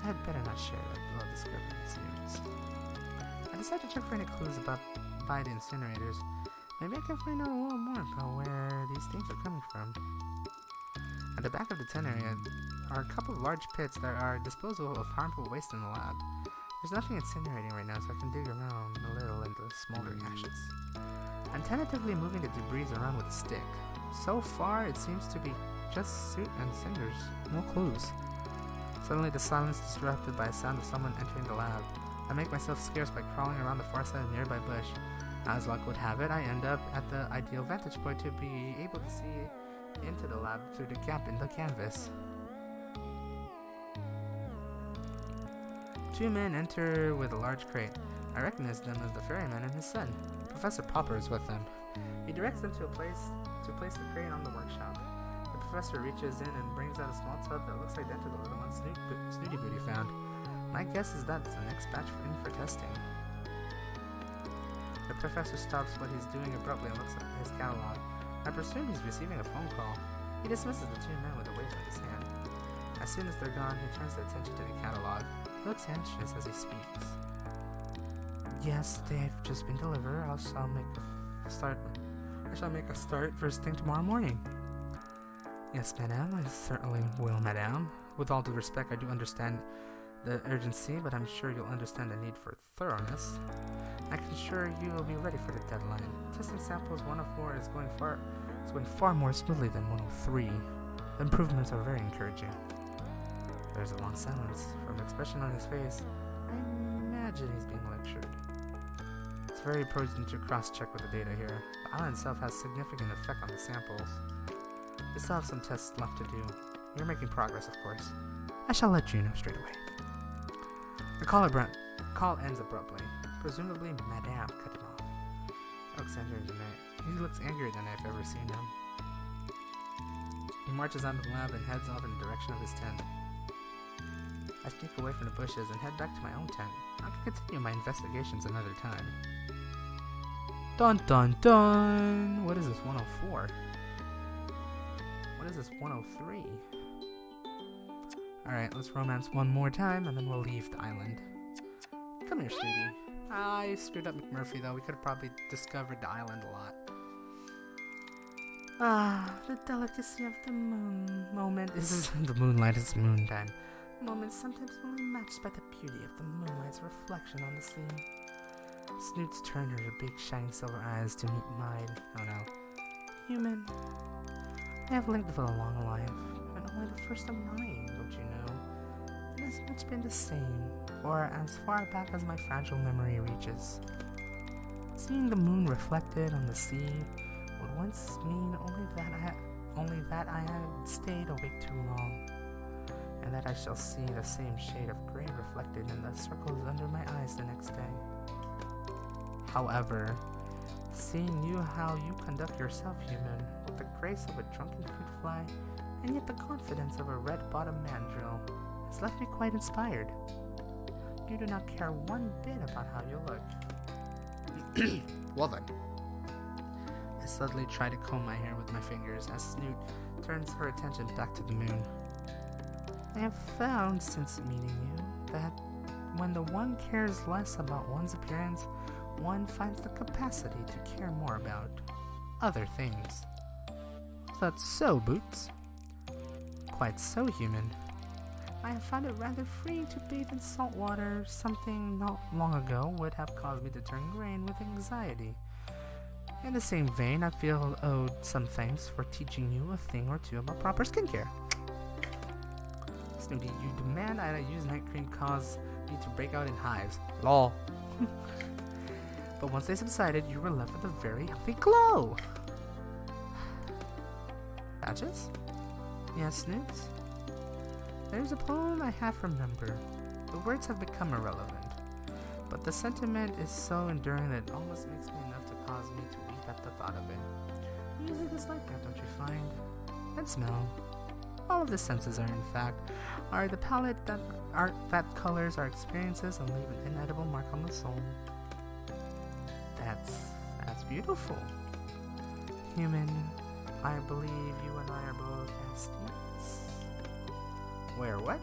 I'd better not share that below discovery with Snoots. I decided to check for any clues by the incinerators. Maybe I can find out a little more about where these things are coming from. At the back of the tent area are a couple of large pits that are disposal of harmful waste in the lab. There's nothing incinerating right now, so I can dig around a little into the smoldering ashes. I'm tentatively moving the debris around with a stick. So far, it seems to be just soot and cinders. No clues. Suddenly, the silence is disrupted by a sound of someone entering the lab. I make myself scarce by crawling around the far side of a nearby bush. As luck would have it, I end up at the ideal vantage point to be able to see into the lab through the gap in the canvas. Two men enter with a large crate. I recognize them as the ferryman and his son. Professor Popper is with them. He directs them to place the crate on the workshop. The professor reaches in and brings out a small tub that looks identical to the one Snooty Booty found. My guess is that's the next batch for testing. The professor stops what he's doing abruptly and looks at his catalog. I presume he's receiving a phone call. He dismisses the two men with a wave of his hand. As soon as they're gone, he turns the attention to the catalog. He looks anxious as he speaks. Yes, they've just been delivered. I shall make a start first thing tomorrow morning. Yes, madame, I certainly will, madame. With all due respect, I do understand the urgency, but I'm sure you'll understand the need for thoroughness. I can assure you will be ready for the deadline. Testing samples 104 is going far more smoothly than 103. The improvements are very encouraging. There's a long silence. From the expression on his face, I imagine he's being lectured. It's very important to cross-check with the data here. The island itself has significant effect on the samples. We still have some tests left to do. You're making progress, of course. I shall let you know straight away. The call ends abruptly. Presumably, Madame cut him off. Alexander he looks angrier than I've ever seen him. He marches out of the lab and heads off in the direction of his tent. I sneak away from the bushes and head back to my own tent. I can continue my investigations another time. Dun dun dun! What is this 104? What is this 103? Alright, let's romance one more time and then we'll leave the island. Come here, Snooty. I screwed up McMurphy though. We could have probably discovered the island a lot. Ah, the delicacy of the moon moment is the moonlight is moon time. Moments sometimes only matched by the beauty of the moonlight's reflection on the sea. Snoots turned her big shining silver eyes to meet mine. Oh no. Human. I have lived with a long life, and only the first of mine, don't you know? It has much been the same, for as far back as my fragile memory reaches. Seeing the moon reflected on the sea would once mean only that I had stayed awake too long, and that I shall see the same shade of gray reflected in the circles under my eyes the next day. However, seeing you how you conduct yourself, human, with the grace of a drunken fruit fly, and yet the confidence of a red-bottomed mandrill, has left me quite inspired. You do not care one bit about how you look. Well then. I suddenly try to comb my hair with my fingers as Snoot turns her attention back to the moon. I have found since meeting you that when the one cares less about one's appearance, one finds the capacity to care more about other things. That's so, Boots. Quite so, human. I have found it rather freeing to bathe in salt water. Something not long ago would have caused me to turn green with anxiety. In the same vein, I feel owed some thanks for teaching you a thing or two about proper skincare. Snooty, you demand that I use night cream cause me to break out in hives. Lol. But once they subsided, you were left with a very healthy glow. Patches? Yes, Snoots? There's a poem I half remember. The words have become irrelevant, but the sentiment is so enduring that it almost makes me enough to cause me to weep at the thought of it. Music is like that, don't you find? And smell. All of the senses are, in fact, the palette that colors our experiences and leave an inedible mark on the soul. That's beautiful. Human, I believe you and I are both aesthetes. Where what?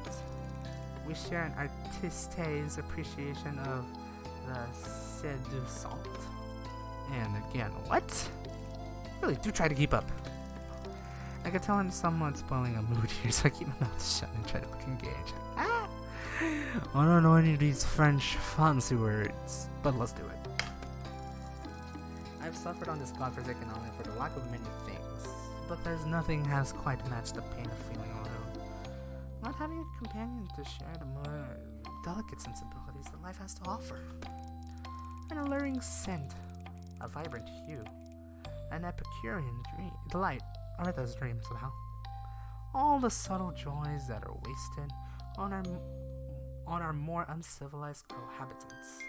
We share an artiste's appreciation of the séduisant. And again, what? Really, do try to keep up. I can tell I'm somewhat spoiling a mood here, so I keep my mouth shut and try to look engaged. Ah! I don't know any of these French fancy words, but let's do it. I've suffered on this godforsaken island for the lack of many things, but there's nothing has quite matched the pain of feeling alone. Not having a companion to share the more delicate sensibilities that life has to offer. An alluring scent, a vibrant hue, an Epicurean delight, or does dream somehow. All the subtle joys that are wasted on our more uncivilized cohabitants.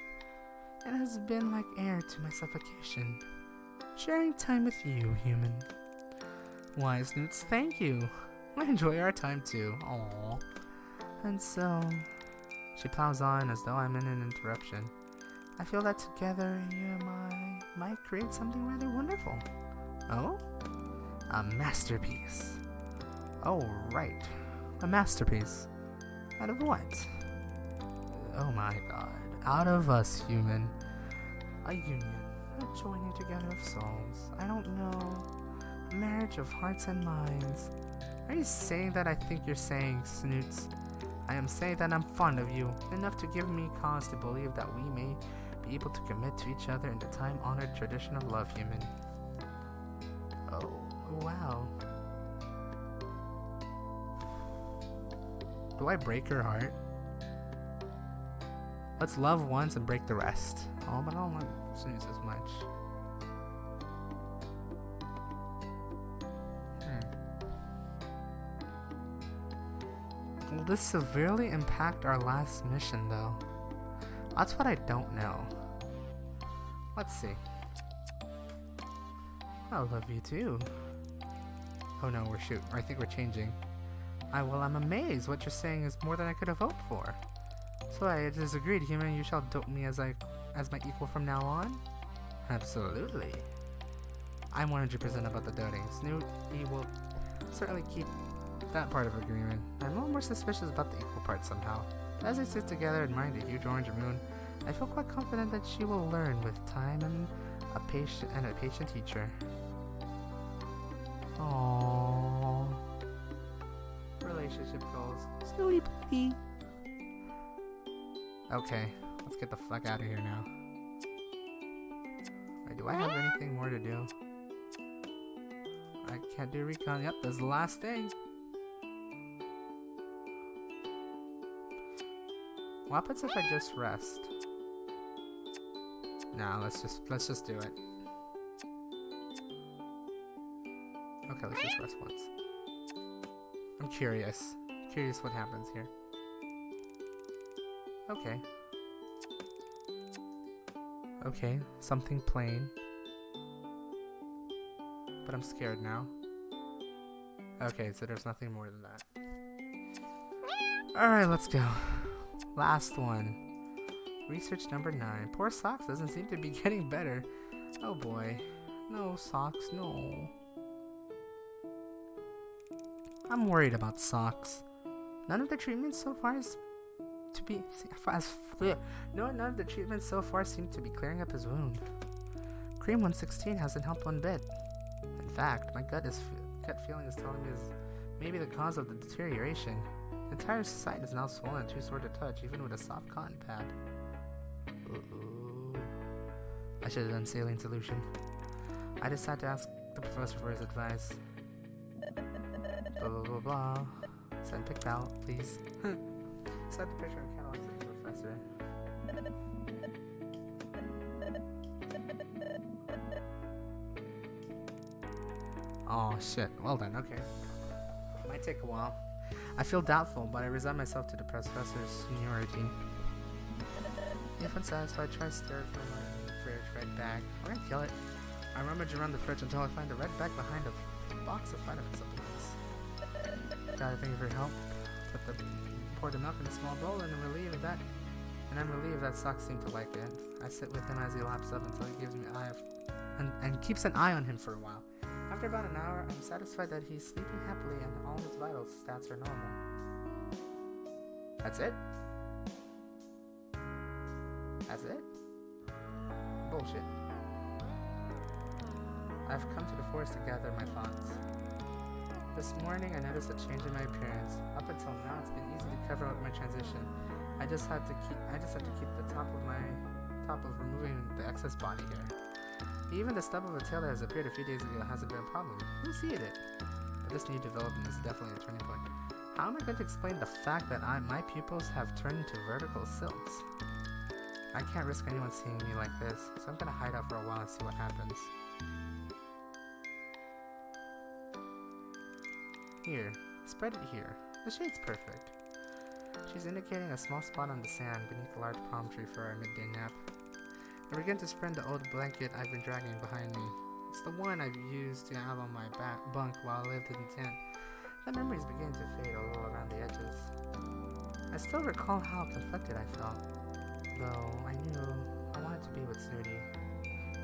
It has been like air to my suffocation. Sharing time with you, human. Why, Snoots, thank you. I enjoy our time too. Aww. And so, she plows on as though I'm in an interruption. I feel that together you and I might create something rather wonderful. Oh? A masterpiece. Oh, right. A masterpiece. Out of what? Oh my god. Out of us, human. A union. A joining together of souls. I don't know. A marriage of hearts and minds. Are you saying that I think you're saying, Snoots? I am saying that I'm fond of you, enough to give me cause to believe that we may be able to commit to each other in the time-honored tradition of love, human. Oh, wow. Do I break her heart? Let's love once and break the rest. Oh, but I don't want Snoots as much. Will this severely impact our last mission, though? That's what I don't know. Let's see. I love you too. Oh no, I think we're changing. I'm amazed. What you're saying is more than I could have hoped for. So I disagreed, human. You shall dote me as my equal from now on? Absolutely. I'm 100% about the doting. Snoot, he will certainly keep that part of agreement. I'm a little more suspicious about the equal part somehow. As they sit together admiring the huge orange moon, I feel quite confident that she will learn with time and a patient teacher. Aww. Relationship goals. Snooty buddy. Okay, let's get the fuck out of here now. Wait, do I have anything more to do? I can't do recon. Yep, that's the last thing. What happens if I just rest? Nah, let's just do it. Okay, let's just rest once. I'm curious. Curious what happens here. Okay. Okay, something plain. But I'm scared now. Okay, so there's nothing more than that. Alright, let's go. Last one. Research number 9. Poor Socks doesn't seem to be getting better. Oh boy. No, Socks, no. I'm worried about Socks. None of the treatments so far none of the treatments so far seem to be clearing up his wound. Cream 116 hasn't helped one bit. In fact, my gut feeling is telling me is maybe the cause of the deterioration. The entire site is now swollen and too sore to touch, even with a soft cotton pad. Ooh. I should have done saline solution. I decided to ask the professor for his advice. Blah blah blah blah. Send picked out, please. Set the picture of catalog to the professor. Oh shit. Well then, okay. Might take a while. I feel doubtful, but I resign myself to the professor's seniority. If unsatisfied, try to stare for my fridge red bag. I'm gonna kill it. I rummage around the fridge until I find a red bag behind a box of vitamin supplements. Gotta thank you for your help. Pour the milk in a small bowl, and I'm relieved that Socks seem to like it. I sit with him as he laps up until he gives me an eye and keeps an eye on him for a while. After about an hour, I'm satisfied that he's sleeping happily and all his vital stats are normal. That's it? That's it? Bullshit. I've come to the forest to gather my thoughts. This morning I noticed a change in my appearance. Up until now it's been easy to cover up my transition. I just had to keep the top of removing the excess body hair. Even the stub of a tail that has appeared a few days ago hasn't been a problem. Who seed it? But this new development is definitely a turning point. How am I going to explain the fact that my pupils have turned into vertical silts? I can't risk anyone seeing me like this, so I'm gonna hide out for a while and see what happens. Here, spread it here. The shade's perfect. She's indicating a small spot on the sand beneath a large palm tree for our midday nap. I begin to spread the old blanket I've been dragging behind me. It's the one I've used to have on my bunk while I lived in the tent. The memories begin to fade a little around the edges. I still recall how conflicted I felt, though I knew I wanted to be with Snooty.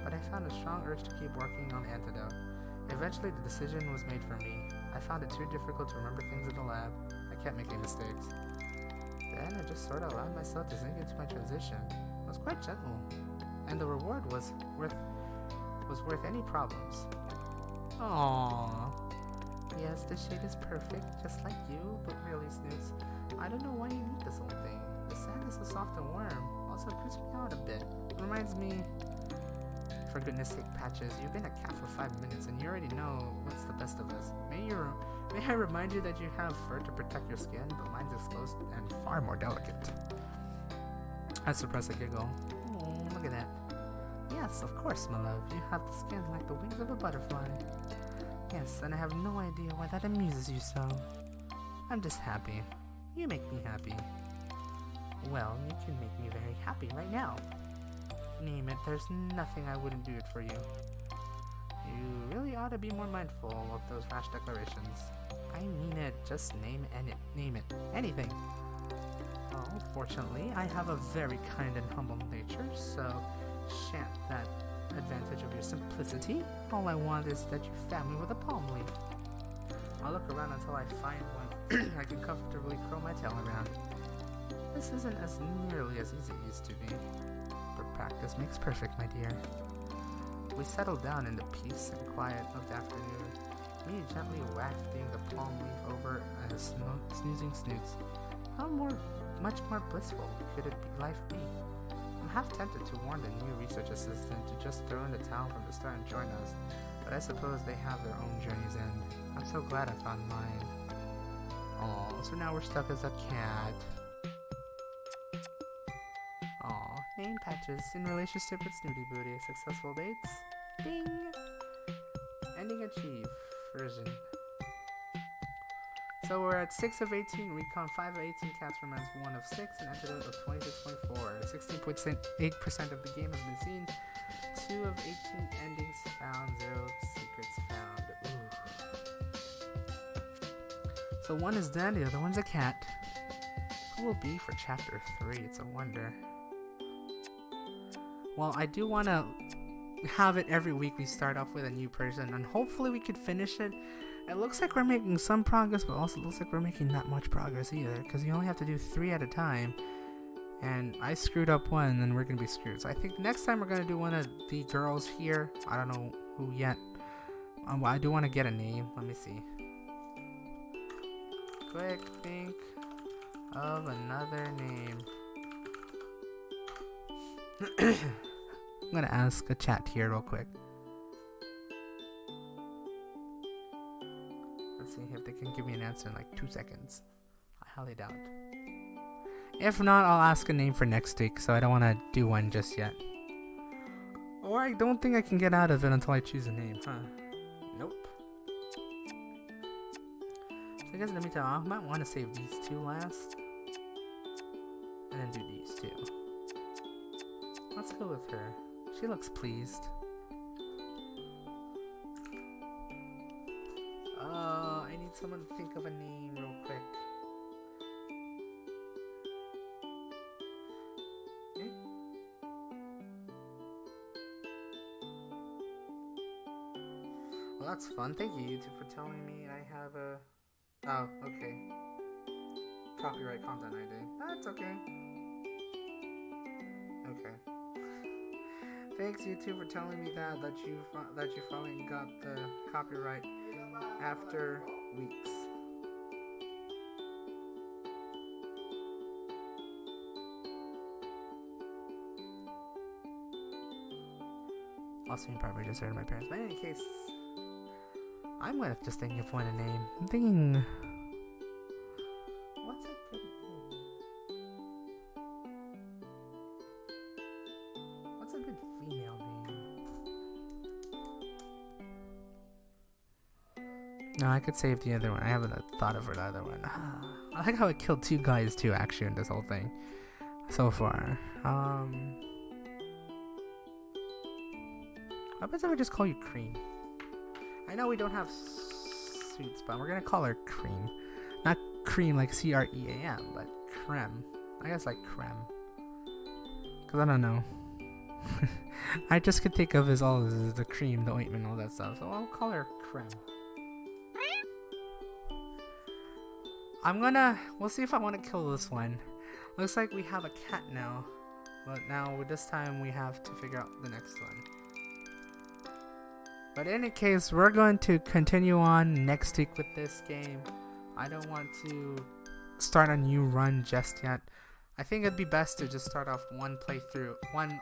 But I found a strong urge to keep working on the antidote. Eventually the decision was made for me. I found it too difficult to remember things in the lab. I kept making mistakes. Then I just sort of allowed myself to sink into my transition. It was quite gentle, and the reward was worth any problems. Aww. Yes, the shade is perfect, just like you, but really, Snoots, I don't know why you need this whole thing. The sand is so soft and warm. Also, it creeps me out a bit. It reminds me... For goodness sake, Patches, you've been a cat for 5 minutes and you already know what's the best of us. May I remind you that you have fur to protect your skin, but mine's exposed and far more delicate. I suppress a giggle. Oh, look at that. Yes, of course, my love. You have the skin like the wings of a butterfly. Yes, and I have no idea why that amuses you so. I'm just happy. You make me happy. Well, you can make me very happy right now. Name it, there's nothing I wouldn't do it for you. You really ought to be more mindful of those rash declarations. I mean it, just name it. Anything. Well, fortunately, I have a very kind and humble nature, so shan't that advantage of your simplicity. All I want is that you fan me with a palm leaf. I'll look around until I find one I can comfortably curl my tail around. This isn't as nearly as easy as it used to be. But practice makes perfect, my dear. We settled down in the peace and quiet of the afternoon, me gently wafting the palm leaf over as snoozing Snoots. How much more blissful could life be? I'm half tempted to warn the new research assistant to just throw in the towel from the start and join us, but I suppose they have their own journey's end. I'm so glad I found mine. Aw, so now we're stuck as a cat. Aw, name Patches in relationship with Snooty Booty. Successful dates? Ding! Ending achieved. Version. So we're at 6 of 18, recon 5 of 18, cats remains 1 of 6, an antidote of 26.4. 16.8% of the game has been seen. 2 of 18 endings found, 0 secrets found. Ooh. So one is done, the other one's a cat. Who will be for chapter 3? It's a wonder. Well, I do want to have it every week. We start off with a new person, and hopefully we could finish it. It looks like we're making some progress, but also looks like we're making not much progress either, because you only have to do 3 at a time. And I screwed up one, and then we're going to be screwed. So I think next time we're going to do one of the girls here. I don't know who yet. I do want to get a name. Let me see. Quick think of another name. I'm going to ask a chat here real quick. Let's see if they can give me an answer in like 2 seconds. I highly doubt. If not, I'll ask a name for next week, so I don't want to do one just yet. Or I don't think I can get out of it until I choose a name, huh? Nope. So I guess in the meantime, I might want to save these 2 last. And then do these 2. Let's go with her. She looks pleased. I need someone to think of a name real quick. Well, that's fun. Thank you, YouTube, for telling me I have a... Oh, okay. Copyright content ID. That's okay. Okay. Thanks, YouTube, for telling me that you finally got the copyright after weeks. Also, you probably just heard my parents. But in any case, I'm gonna just think of one a name. I'm thinking, what's a good name? What's a good female name? No, I could save the other one. I haven't thought of the other one. I like how it killed 2 guys too, actually, in this whole thing so far. How about if I just call you Cream? I know we don't have suits, but we're gonna call her Cream. Not Cream like C-R-E-A-M, but Creme. I guess like Creme. Cause I don't know. I just could think of as all as the cream, the ointment, all that stuff. So I'll call her Creme. We'll see if I want to kill this one. Looks like we have a cat now. But now with this time we have to figure out the next one. But in any case, we're going to continue on next week with this game. I don't want to start a new run just yet. I think it'd be best to just start off one playthrough, one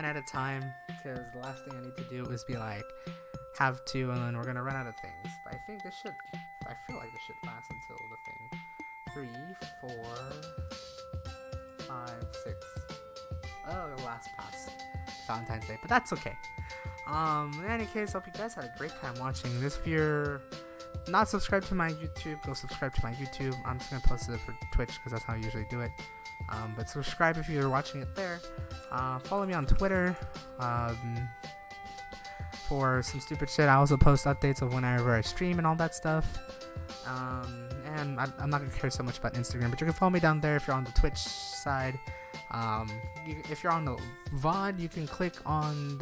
at a time, because the last thing I need to do is be like, have 2, and then we're gonna run out of things. But I think I feel like this should last until the thing. 3, 4, 5, 6. Oh, the last past Valentine's Day, but that's okay. In any case, hope you guys had a great time watching this. If you're not subscribed to my YouTube, go subscribe to my YouTube. I'm just gonna post it for Twitch because that's how I usually do it. But subscribe if you're watching it there. Follow me on Twitter for some stupid shit. I also post updates of whenever I stream and all that stuff. And I'm not gonna care so much about Instagram, but you can follow me down there if you're on the Twitch side. If you're on the VOD, you can click on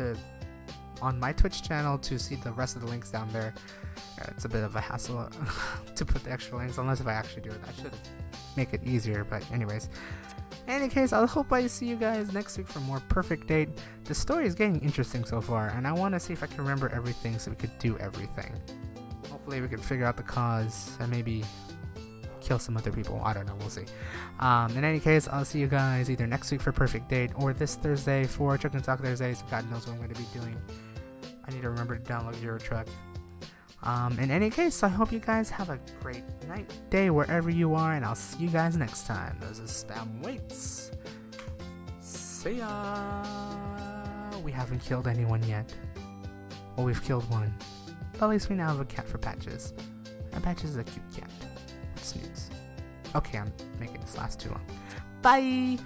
my Twitch channel to see the rest of the links down there. It's a bit of a hassle to put the extra links, unless if I actually do it. I should make it easier, but anyways. In any case, I hope I see you guys next week for more Purrfect Date. The story is getting interesting so far, and I want to see if I can remember everything so we could do everything. Hopefully we can figure out the cause and maybe kill some other people. I don't know, we'll see. In any case, I'll see you guys either next week for Purrfect Date or this Thursday for Truck and Talk Thursdays. God knows what I'm going to be doing. I need to remember to download Euro Truck. In any case, I hope you guys have a great night, day, wherever you are, and I'll see you guys next time. This is Spam Waits. See ya! We haven't killed anyone yet. Well, we've killed one. But at least we now have a cat for Patches. And Patches is a cute cat. Snoots. Okay, I'm making this last too long. Bye!